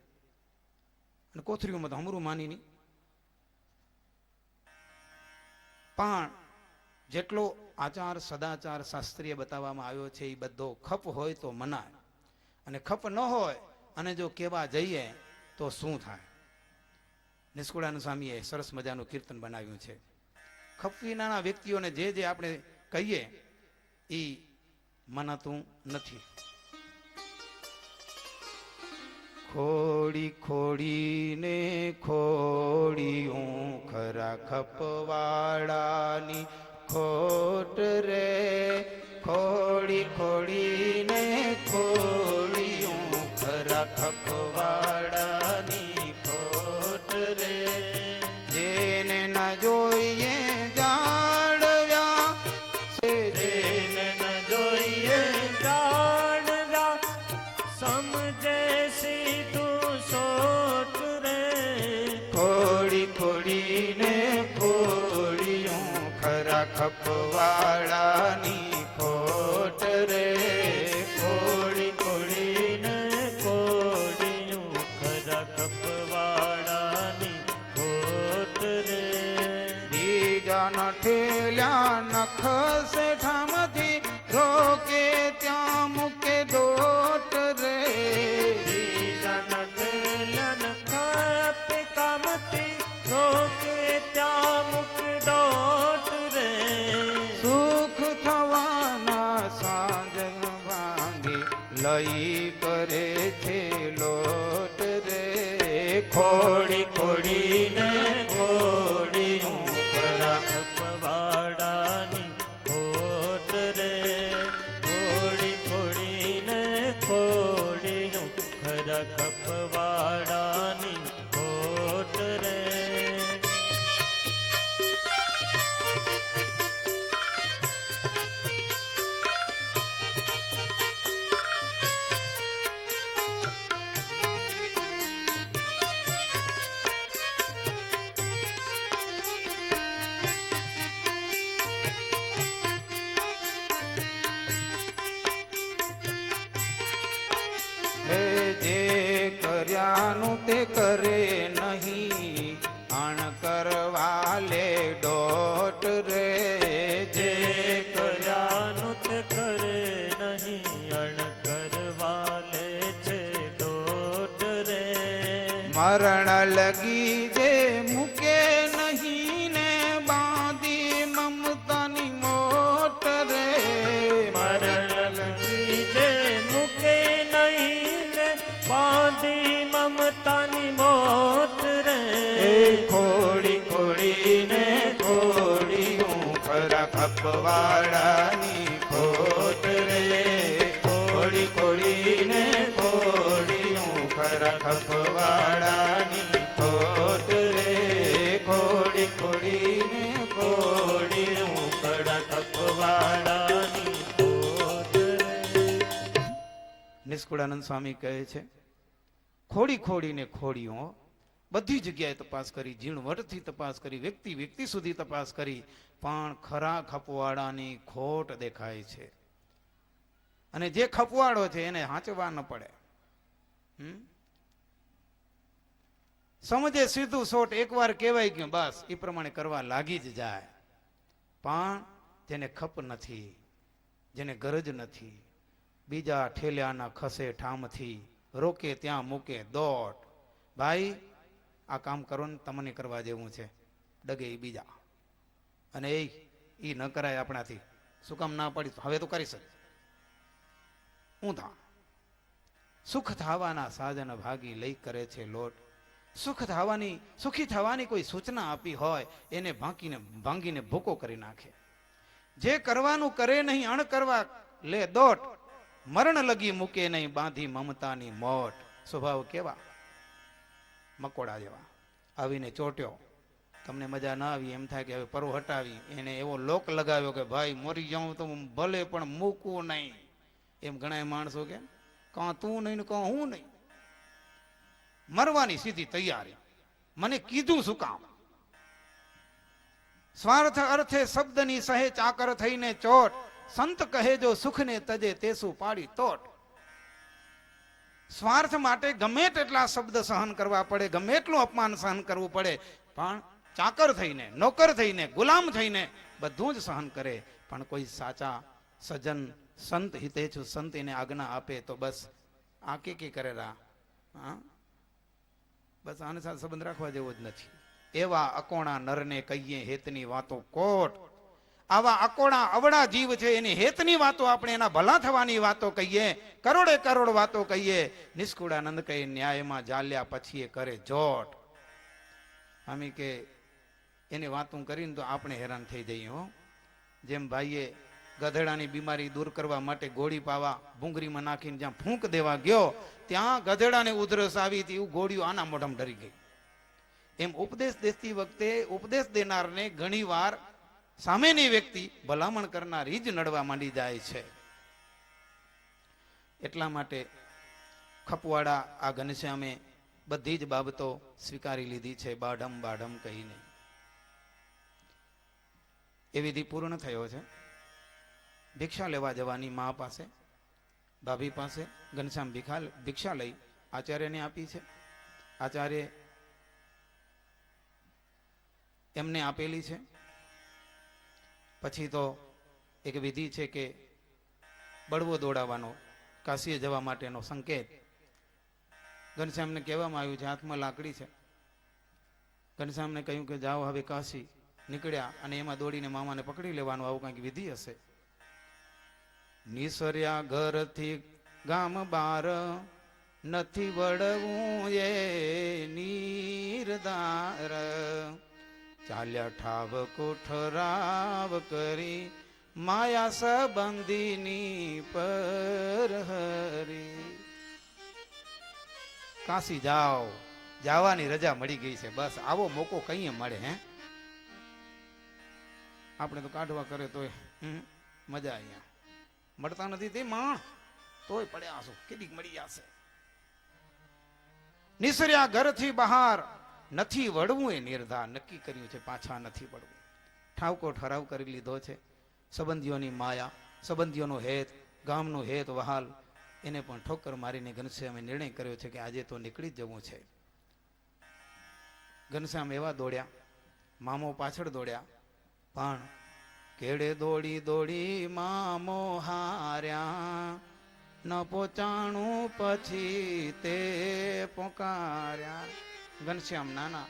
અને કોથરીઓમાં તો હમરું માની નહીં. પણ જેટલો આચાર સદાચાર શાસ્ત્રીય બતાવવામાં આવ્યો છે એ બધો ખપ હોય તો મનાય, અને ખપ ન હોય અને જો કહેવા જઈએ તો શું થાય. નિષ્કુળાનંદ સ્વામીએ સરસ મજાનું કીર્તન બનાવ્યું છે. ખપ વિનાના વ્યક્તિઓને જે આપણે કહીએ એ મનાતું નથી. ખોડી ખોડીને ખોડિયું ખરા ખપવાળાની ખોટ રે, ખોડી ખોડીને ખોડિયું ખરા ખપવાળાની ખોટ રે. જેને ન જોઈએ જાણવ્યા, જેને ન જોઈએ જાણવ્યા, સમજે સીધું સોટ રે. ખોડી ખોડીને ખોડિયું ખરા ખપવાળાની ખોટ રે. ખોડી ખોડીને ખોડિયું ખરા ખપવાળાની ખોટ રે. બીજાના ઠેલ્યા નખ શેઠામાંથી રોકે ત્યાં મૂકે દોટ રે. બીજાના ઠેલ્યાને ખાપે કામથી રોકે ત્યાં મૂક દોટ રે. સુખ થવાના સાંજ ભાંગી લઈ કરે છે લોટ રે. ખોડી ખોડીને ખોડિયું ખરા ખપવાળાની ખોટ રે. ખોડી ખોડીને ખોડિયું કર્યાનું તે કરે નહીં, અણ કરવા લે ડોટ રે. જે કર્યાનું તે કરે નહીં, અણ કરવા લે છે દોટ રે. મરણ લગી જે મૂકે નહીં ને બાંધી મમતાની મોટ રે. મરણ લગી જે મૂકે નહીં ને બાંધી મમતાની મોત રે. એ ખોડી ખોડીને ખોડી હું ખરા ખપવાડાની ખોટ રે. ખોડી ખોડીને ખોડી હું ખરા ખપવાડાની ખોટ રે. ખોડી ખોડીને ખોડી હું ખરા ખપવાડાની ખોટ રે. નિષ્કુળાનંદ સ્વામી કહે છે, ખોડી ખોડીને ખોડીઓ બધી જગ્યાએ તપાસ કરી, ઝીણવટથી તપાસ કરી, વ્યક્તિ વ્યક્તિ સુધી તપાસ કરી, પણ ખરા ખપવાડાની ખોટ દેખાય છે. અને જે ખપવાડો છે એને હાંચવા ન પડે. સમજે સીધું સોટ, એકવાર કહેવાય ગયું બસ એ પ્રમાણે કરવા લાગી જ જાય. પણ જેને ખપ નથી, જેને ગરજ નથી, બીજા ઠેલ્યાના ખસે ઠામથી, રોકે ત્યાં મૂકે દોટ. ભાઈ આ કામ કરો ને તમને કરવા જેવું છે, ડગે એ બીજા. અને એ ન કરાય આપણાથી. શું કામ ના પડી? હવે તો કરી શકે. હું થા સુખ થવાના સાધન ભાગી લઈ કરે છે લોટ. સુખી થવાની કોઈ સૂચના આપી હોય એને ભાંગીને ભૂકો કરી નાખે. જે કરવાનું કરે નહીં, અણ કરવા લે દોટ. મરણ લગી મૂકે નહીં બાંધી મમતાની મોટ. સ્વભાવ કેવા? મકોડા જેવા. આવીને ચોટ્યો, તમને મજા ના આવી, એમ થાય કે હવે પરો હટાવી, એને એવો લોક લગાવ્યો કે ભાઈ મરી જાઉં તો ભલે પણ મૂકવું નહીં. એમ ઘણા માણસો કે કાં તું નહીં ને કાં હું નહીં. મરવાની સીધી તૈયારી. મને કીધું શું કામ? સ્વાર્થ અર્થે શબ્દની સહે ચાકર થઈને ચોટ. સંત કહે જો સુખને તજે તેસુ પાડી તોટ. સ્વાર્થ માટે ગમે તેટલા શબ્દ સહન કરવા પડે, ગમે એટલું અપમાન સહન કરવું પડે, પણ ચાકર થઈને, નોકર થઈને, ગુલામ થઈને બધું જ સહન કરે. પણ કોઈ સાચા સજ્જન સંત હિતેચ્છુ સંત એને આજ્ઞા આપે તો બસ આ કે કરેલા. હા, બસ આને સાથે સંબંધ રાખવા જેવો જ નથી. એવા અકોણા નરને કહીએ હેતની વાતો કોટ. આવા અકોણા અવળા જીવ છે, એની હેતની વાતો આપણે એના ભલા થવાની વાતો કહીએ, કરોડે કરોડ વાતો કહીએ. નિષ્કુળાનંદ કહે ન્યાયમાં જાલ્યા પછી એ કરે જોટ. આમી કે એની વાતું કરીને તો આપણે હેરાન થઈ જઈએ. હો, જેમ ભાઈએ ગધેડાની બીમારી દૂર કરવા માટે ગોળી પાવા ભૂંગળીમાં નાખીને જ્યાં ફૂંક દેવા ગયો ત્યાં ગધેડાને ઉધરસ આવી હતી, એવું ગોળીઓ આના મોઢામાં ડરી ગઈ. એમ ઉપદેશ દેતી વખતે ઉપદેશ દેનારને ઘણી વાર સામેની વ્યક્તિ ભલામણ કરનારી જ નડવા માંડી જાય છે. એટલા માટે ખપવાડા આ ઘનશ્યામે બધી જ બાબતો સ્વીકારી લીધી છે, બાઢમ બાઢમ કહીને. એ વિધિ પૂર્ણ થયો છે. ભિક્ષા લેવા જવાની મા પાસે, ભાભી પાસે ઘનશ્યામ ભિક્ષા લઈ આચાર્યને આપી છે. આચાર્ય એમને આપેલી છે. પછી તો એક વિધિ છે કે બળવો દોડાવવાનો, કાશીએ જવા માટેનો સંકેત. ઘનશ્યામને કહેવામાં આવ્યું છે હાથમાં લાકડી છે. ઘનશ્યામને કહ્યું કે જાઓ હવે કાશી. નીકળ્યા અને એમાં દોડીને મામાને પકડી લેવાનું, આવું કંઈક વિધિ હશે. નિસર્યા ઘરથી ગામ બાર, નથી વળવું એ નીરદાર. ચાલ્યા ઠાવ કોઠરાવ કરી, માયા સંબંધીની પર હરી. કાશી જાઓ, જવાની રજા મળી ગઈ છે. બસ આવો મોકો કઈ મળે? હે, આપણે તો કાઢવા કરે તોય મજા અહીંયા મળતા નથી. તે માણ તોય પડ્યા છો, કેટલીક મળી જશે. નિસર્યા ઘરથી બહાર, નથી વળવું એ નિર્ધાર. નક્કી કર્યું છે પાછા નથી વળવું. ઠાવકો ઠરાવ કરી લીધો છે. સંબંધીઓની માયા, સંબંધીઓનો હેત, ગામનો હેત વહાલ, એને પણ ઠોકર મારીને ઘનશ્યામે નિર્ણય કર્યો છે કે આજે તો નીકળી જ જવું છે. ઘનશ્યામ એવા દોડ્યા, મામો પાછળ દોડ્યા, પણ કેડે દોડી દોડી મામો હાર્યા, ન પોચાણું પછી તે પોકાર્યા. ઘનશ્યામ નાના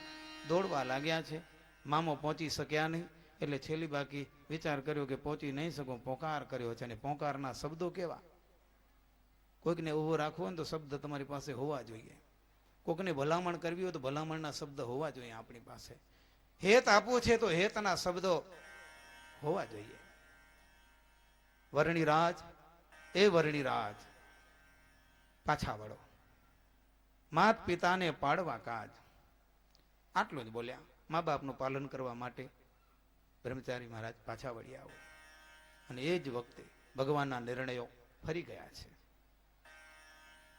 દોડવા લાગ્યા છે, મામો પહોંચી શક્યા નહીં, એટલે છેલ્લી બાકી વિચાર કર્યો કે પહોંચી નહીં શકું, પોકાર કર્યો છે. અને પોકારના શબ્દો કેવા? કોઈકને ઊભો રાખવો હોય તો શબ્દ તમારી પાસે હોવા જોઈએ. કોઈકને ભલામણ કરવી હોય તો ભલામણના શબ્દ હોવા જોઈએ આપણી પાસે. હેત આપવું છે તો હેતના શબ્દો હોવા જોઈએ. વર્ણિરાજ, એ વર્ણિરાજ, પાછા વળો, માત પિતાને પાડવા કાજ. આટલું જ બોલ્યા. મા બાપનું પાલન કરવા માટે બ્રહ્મચારી મહારાજ પાછા વળી આવો. અને એ જ વખતે ભગવાનના નિર્ણયો ફરી ગયા છે.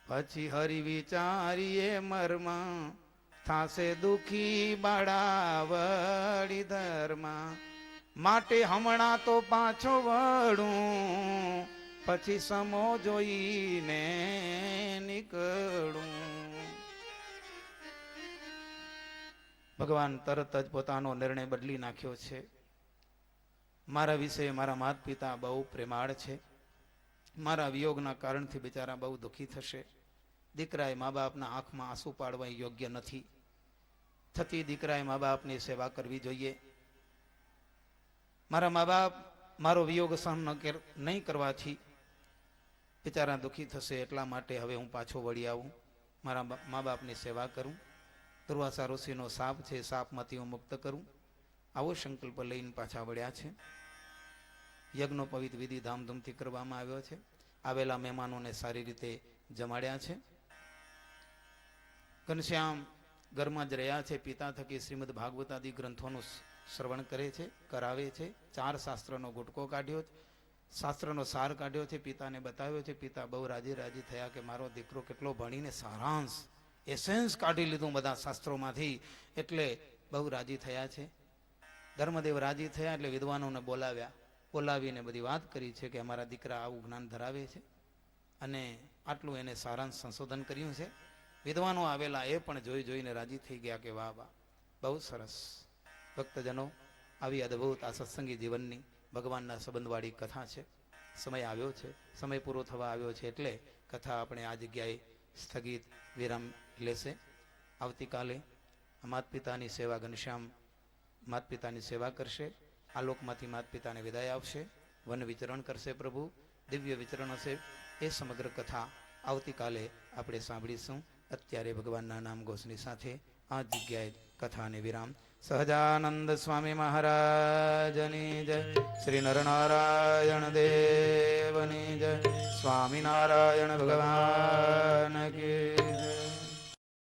પછી હરિ વિચારીએ મર્મ, થાશે દુખી બાળાવડી ધર્મ, માટે હમણાં તો પાછો વળું, પછી સમો જોઈને નીકળું. ભગવાન તરત જ પોતાનો નિર્ણય બદલી નાખ્યો છે. મારા વિશે મારા માતા પિતા બહુ પ્રેમાળ છે, મારા વિયોગના કારણથી બિચારા બહુ દુઃખી થશે. દીકરાએ મા બાપના આંખમાં આંસુ પાડવા યોગ્ય નથી થતી. દીકરાએ મા બાપની સેવા કરવી જોઈએ. મારા મા બાપ મારો વિયોગ સહન નહીં કરવાથી બિચારા દુઃખી થશે. એટલા માટે હવે હું પાછો વળી આવું, મારા મા બાપની સેવા કરું, દુર્વાસા ઋષિનો સાપ છે, સાપમાંથી હું મુક્ત કરું. આવો સંકલ્પ લઈને પાછા વળ્યા છે. યજ્ઞનો પવિત્ર વિધિ ધામધૂમથી કરવામાં આવ્યો છે. આવેલા મહેમાનોને સારી રીતે જમાડ્યા છે. ઘનશ્યામ ઘરમાં જ રહ્યા છે. પિતા થકી શ્રીમદ ભાગવતાદી ગ્રંથોનું શ્રવણ કરે છે, કરાવે છે. 4 શાસ્ત્રનો ગુટકો કાઢ્યો, શાસ્ત્રનો સાર કાઢ્યો છે, પિતાને બતાવ્યો છે. પિતા બહુ રાજી થયા કે મારો દીકરો કેટલો ભણીને સારાંશ એસેન્સ કાઢી લીધું બધા શાસ્ત્રોમાંથી, એટલે બહુ રાજી થયા છે. ધર્મદેવ રાજી થયા એટલે વિદ્વાનોને બોલાવીને બધી વાત કરી છે કે અમારા દીકરા આવું જ્ઞાન ધરાવે છે અને આટલું એને સારાંશ સંશોધન કર્યું છે. વિદ્વાનો આવેલા એ પણ જોઈને રાજી થઈ ગયા કે વાહ વાહ, બહુ સરસ. ભક્તજનો, આવી અદ્ભુત આ સત્સંગી જીવનની ભગવાનના સંબંધવાળી કથા છે. સમય આવ્યો છે, સમય પૂરો થવા આવ્યો છે, એટલે કથા આપણે આ જગ્યાએ સ્થગિત વિરામ લેશે. આવતીકાલે માતા પિતાની સેવા, ઘનશ્યામ માતા પિતાની સેવા કરશે. આ લોકમાંથી માતા પિતાને વિદાય આપશે, વન વિચરણ કરશે. પ્રભુ દિવ્ય વિચરણ હશે. એ સમગ્ર કથા આવતીકાલે આપણે સાંભળીશું. અત્યારે ભગવાનના નામ ઘોષની સાથે આ જગ્યાએ કથાને વિરામ. સહજાનંદ સ્વામી મહારાજની જય. શ્રી નરનારાયણ દેવની જય. સ્વામિનારાયણ ભગવાન કી જય.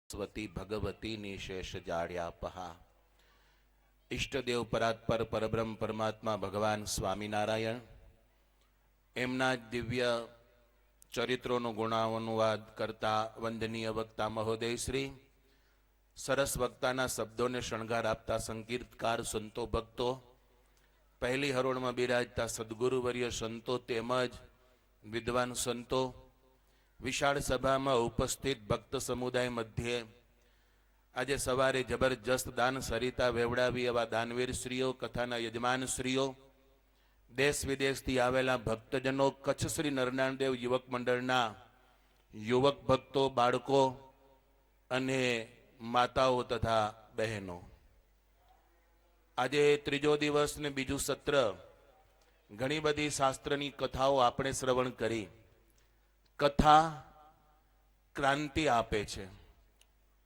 સરસ્વતી ભગવતી નિશેષ જાડ્યા પહા. ઈષ્ટદેવ પરાત્પર પરબ્રહ્મ પરમાત્મા ભગવાન સ્વામિનારાયણ, એમના જ દિવ્ય ચરિત્રોનો ગુણાનુવાદ કરતા વંદનીય વક્તા મહોદય શ્રી, સરસ વક્તાના શબ્દોને શણગાર આપતા સંકીર્તકાર સંતો ભક્તો, પહેલી હરોળમાં બિરાજતા સદગુરુવર્ય સંતો તેમજ વિદ્વાન સંતો, વિશાળ સભામાં ઉપસ્થિત ભક્ત સમુદાય મધ્યે આજે સવારે જબરજસ્ત દાન સરિતા વેવડાવી એવા દાનવીર શ્રીઓ, કથાના યજમાન શ્રીઓ, દેશ વિદેશથી આવેલા ભક્તજનો, કચ્છ શ્રી નરનાણદેવ યુવક મંડળના યુવક ભક્તો, બાળકો અને માતાઓ તથા બહેનો, આજે ત્રીજો દિવસ ને બીજું સત્ર. ઘણી બધી શાસ્ત્રની કથાઓ આપણે શ્રવણ કરી. કથા ક્રાંતિ આપે છે,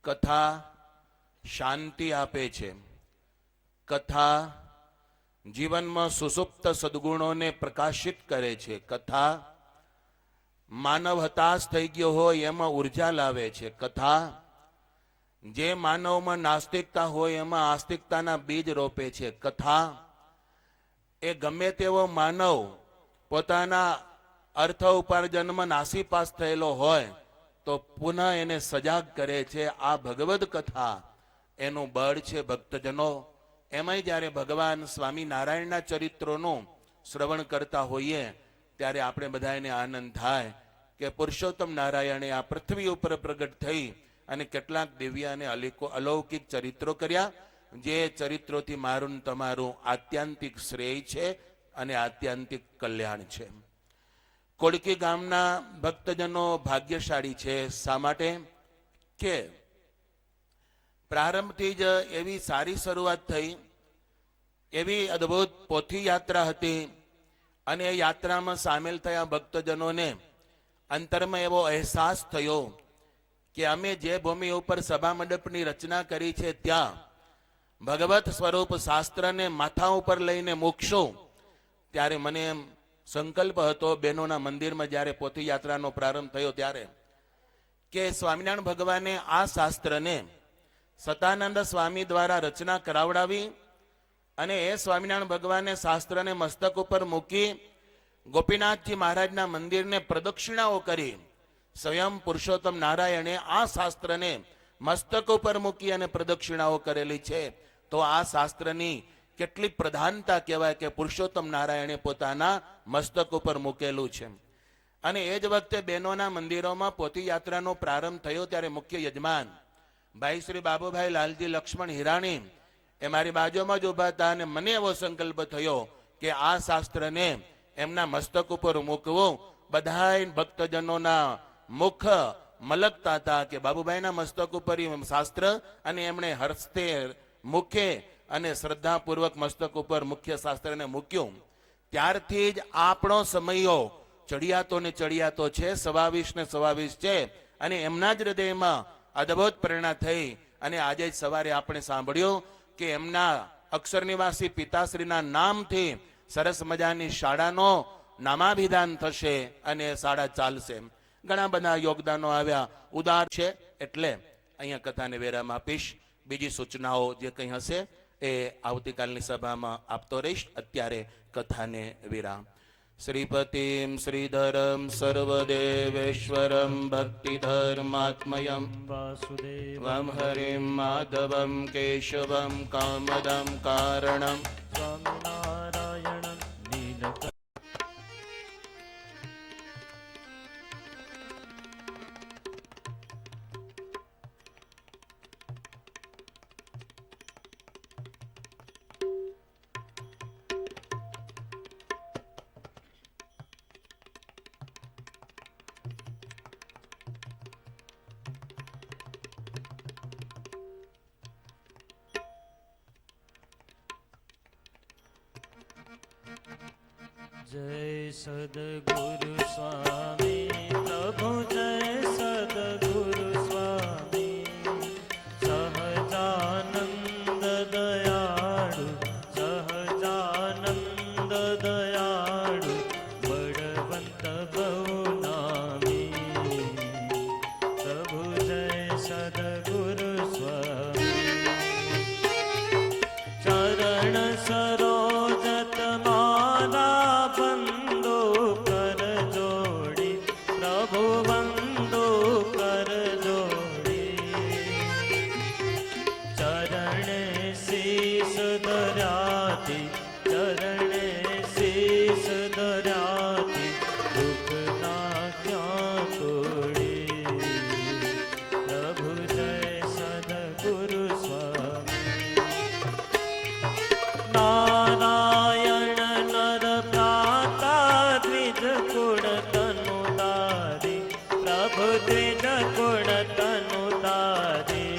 કથા શાંતિ આપે છે, કથા જીવનમાં સુસુપ્ત સદગુણોને પ્રકાશિત કરે છે, કથા માનવ હતાશ થઈ ગયો હોય એમાં ઉર્જા લાવે છે, કથા જે માનવમાં નાસ્તિકતા હોય એમાં આસ્તિકતાના બીજ રોપે છે, કથા એ ગમે તેવો માનવ પોતાના અર્થ ઉપાર્જનમાં નાસીપાસ થયેલો હોય તો પુનઃ એને સજાગ કરે છે. આ ભગવદ કથા એનું બળ છે. ભક્તજનો, એમાંય જ્યારે ભગવાન સ્વામિનારાયણના ચરિત્રોનું શ્રવણ કરતા હોઈએ ત્યારે આપણે બધાને આનંદ થાય કે પુરુષોત્તમ નારાયણે આ પૃથ્વી ઉપર પ્રગટ થઈ અને કેટલાક દિવ્ય અને અલૌકિક ચરિત્રો કર્યા, જે ચરિત્રોથી મારું તમારું આત્યંતિક શ્રેય છે અને આત્યંતિક કલ્યાણ છે. કોડકી ગામના ભક્તજનો ભાગ્યશાળી છે. શા માટે? કે પ્રારંભથી જ એવી સારી શરૂઆત થઈ, એવી અદ્ભુત પોથી યાત્રા હતી અને એ યાત્રામાં સામેલ થયા ભક્તજનોને અંતરમાં એવો અહેસાસ થયો કે અમે જે ભૂમિ ઉપર સભા મંડપની રચના કરી છે ત્યાં ભગવત સ્વરૂપ શાસ્ત્રને માથા ઉપર લઈને મૂકશું. ત્યારે મને એમ સંકલ્પ હતો બહેનોના મંદિરમાં જ્યારે પોથી યાત્રાનો પ્રારંભ થયો ત્યારે કે સ્વામિનારાયણ ભગવાને આ શાસ્ત્રને સતાનંદ સ્વામી દ્વારા રચના કરાવડાવી અને એ સ્વામિનારાયણ ભગવાને શાસ્ત્રને મસ્તક ઉપર મૂકી ગોપીનાથજી મહારાજના મંદિરને પ્રદક્ષિણાઓ કરી. સ્વયં પુરુષોત્તમ નારાયણે આ શાસ્ત્રને મસ્તક ઉપર મૂકી અને પ્રદક્ષિણાઓ કરેલી છે. તો આ શાસ્ત્રની કેટલી પ્રધાનતા કહેવાય કે પુરુષોત્તમ નારાયણે પોતાના મસ્તક ઉપર મૂકેલું છે. અને એ જ વખતે બહેનોના મંદિરોમાં પોથી યાત્રાનો પ્રારંભ થયો ત્યારે મુખ્ય યજમાન ભાઈ શ્રી બાબુભાઈ લાલજી લક્ષ્મણ હિરાણી એ મારી બાજુમાં જ ઉભા હતા અને મને એવો સંકલ્પ થયો કે આ શાસ્ત્રને એમના મસ્તક ઉપર મૂકવું. બધાય ભક્તજનોના મુખ મલકતા હતા કે બાબુભાઈના મસ્તક ઉપર શાસ્ત્ર અને એમણે હસ્તે મુખે અને શ્રદ્ધાપૂર્વક મસ્તક ઉપર મુખ્ય શાસ્ત્રને મૂક્યું. ત્યારથી જ આપણો સમયો ચડિયાતો ને ચડિયાતો છે, 26 ને 26 છે અને એમના જ હૃદયમાં અદ્ભુત પ્રેરણા થઈ. અને આજે જ સવારે આપણે સાંભળ્યું કે એમના અક્ષર નિવાસી પિતાશ્રીના નામથી સરસ મજાની શાળાનો નામાભિધાન થશે અને શાળા ચાલશે. ઘણા બધા યોગદાનો આવ્યા, ઉદાર છે. એટલે અહીંયા કથાને વિરામ આપીશ. બીજી સૂચનાઓ જે કંઈ હશે એ આવતીકાલની સભામાં આપતો રહીશ. અત્યારે કથાને વિરામ. શ્રીપતિમ શ્રીધરમ સર્વદેવેશ્વરમ ભક્તિધર્માત્મયમ વાસુદેવમ હરિમ માધવમ કેશવમ કામદમ કારણમ સ્વામિનારાયણં નીલકંઠ. જય સદગુરુ સ્વામી પ્રભુ, જય સદગુરુ સ્વામી. સહજાનંદ દયાળુ, સહજાનંદ દયાળુ, બળવંત બહુ નામી. પ્રભુ જય સદગુરુ સ્વામી. ચરણ સરોજ તમારા બંદો કર જોડી, પ્રભુ બંદો કર જોડી. ચરણે શીશ ધર્યાથી, ચરણે શીશ ધર્યાથી, દુઃખ ના ક્યાં તોડી. પ્રભુ જય સદગુરુ સ્વામી. નારાયણ નર પ્રાતા દ્વિજ ગુણ તનુ તારી, પ્રભુ દ્વિજ ગુણ તનુ તારી.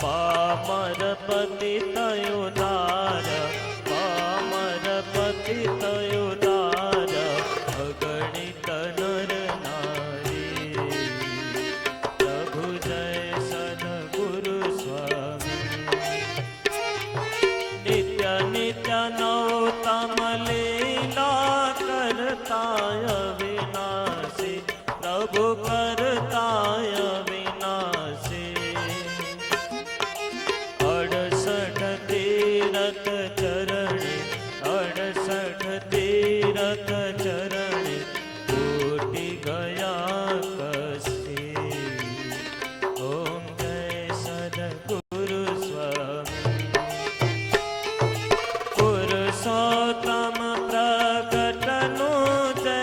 પામર પતિ તયો તાર, પામર પતિ તયો તાર, અગણિત નર નારી. પ્રભુ જય સદગુરુ સ્વામી. નિત્ય નિત્ય નવતમ લીલા કરતાય વિનાશી, પ્રભુ કરતાય વિનાશી. 68 તીરથ ચરણે, 68 તીરથ ચરણે, કોટી ગયા કસી. ઓમ જય સદગુરુ સ્વામી. પુરુષોત્તમ પ્રગટનું જય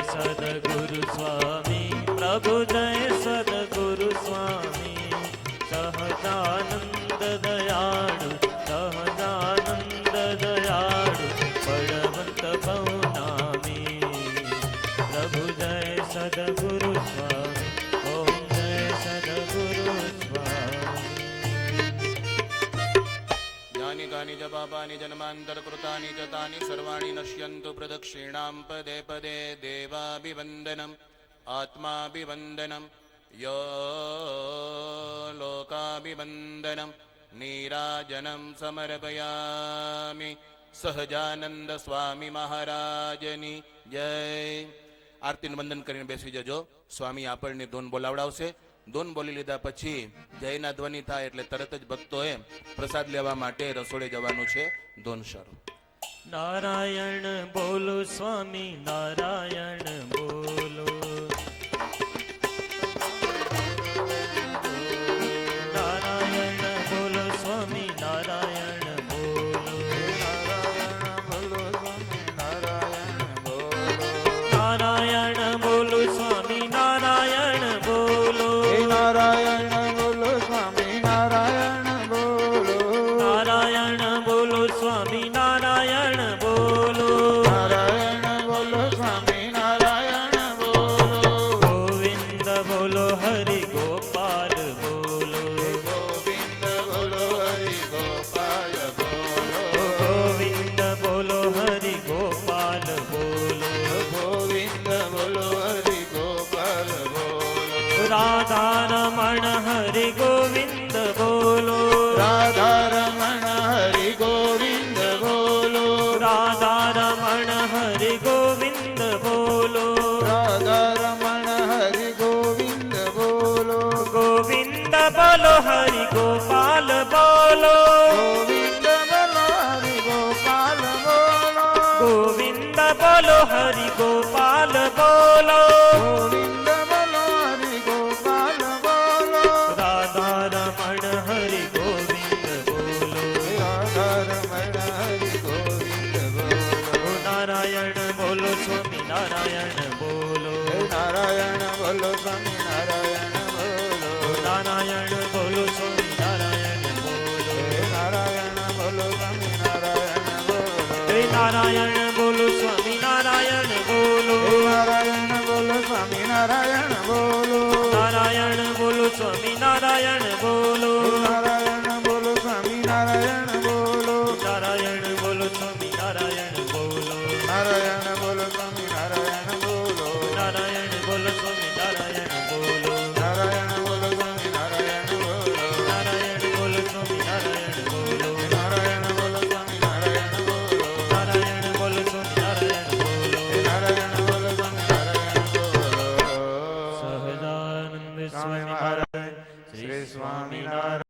સદગુરુ સ્વામી, પ્રભુ જય સદગુરુ સ્વામી. સહજાનંદ દયાળુ, સહજાનંદ દયાળુ, બળવંત ભવનામી. પ્રભુ જય સદગુરુ સ્વામી, ઓમ જય સદગુરુ સ્વામી. यानि कानि च पापानि जन्मान्तरकृतानि च तानि सर्वाणि नश्यन्तु प्रदक्षिणां पदे पदे. देवाभिवन्दनम् आत्माभिवन्दनं यो लोकाभिवन्दनं नीराजनं समर्पयामि. સહજાનંદ સ્વામી મહારાજની જય. આરતીનું વંદન કરીને બેસી જજો. સ્વામી આપણને ધૂન બોલાવડાવશે. ધૂન બોલી લીધા પછી જયના ધ્વનિ થાય એટલે તરત જ ભક્તોએ પ્રસાદ લેવા માટે રસોડે જવાનું છે. ધૂન શરૂ. નારાયણ બોલો સ્વામી, નારાયણ બોલો. નારાયણ બોલો સ્વામી, નારાયણ બોલો. નારાયણ બોલો સ્વામી, નારાયણ બોલો. નારાયણ બોલો સ્વામી નારાયણ બોલો. નારાયણ બોલો સ્વામી, નારાયણ બોલો. નારાયણ બોલો સ્વામી નારાયણ બોલો. ગોવિંદ બોલો, હરિ ગોપાલ બોલો. ગોવિંદ બોલો હરિ ગોપાલ બોલો. ગોવિંદ બોલો, હરિ ગોપાલ બોલો. ગોવિંદ બોલો હરિ ગોપાલ બોલો. રાધા રમણ હરિ ગોવિંદ બોલો. રાધા રમણ હરિ ગોવિંદ બોલો. રાધા રમણ હરિ ગોવિંદ બોલો. રાધા રમણ હરિ ગોવિંદ બોલો. ગોવિંદ બોલો, હરિ ગોપાલ બોલો. ગોવિંદ બોલો હરિ ગોપાલ બોલો. ગોવિંદ બોલો, હરિ ગોપાલ બોલો. ગોવિંદ બોલો હરિ ગોપાલ બોલો. રાધા રમણ હરિ ગોવિંદ બોલો. રાધા રમણ હરિ ગોવિંદ બોલો. નારાયણ બોલો સ્વામી, નારાયણ બોલો. નારાયણ બોલો સ્વામી નારાયણ બોલો. નારાયણ બોલો સ્વામી, નારાયણ બોલો. નારાયણ બોલો સ્વામી નારાયણ બોલો. નારાયણ બોલો સ્વામી, નારાયણ બોલો. નારાયણ બોલો સ્વામી નારાયણ બોલો. નારાયણ બોલો સ્વામી, નારાયણ બોલો. નારાયણ બોલો સ્વામી નારાયણ બોલો. નારાયણ બોલો સ્વામી, નારાયણ બોલો. નારાયણ બોલો સ્વામી નારાયણ બોલો. નારાયણ બોલો સ્વામી, નારાયણ બોલો. નારાયણ બોલો સ્વામી નારાયણ બોલો. નારાયણ બોલો સ્વામી, નારાયણ બોલો. નારાયણ બોલો સ્વામી નારાયણ બોલો. નારાયણ બોલો સ્વામી, નારાયણ બોલો. નારાયણ બોલો સ્વામી નારાયણ બોલો. સહજાનંદ સ્વામી સ્વામી મહારાજ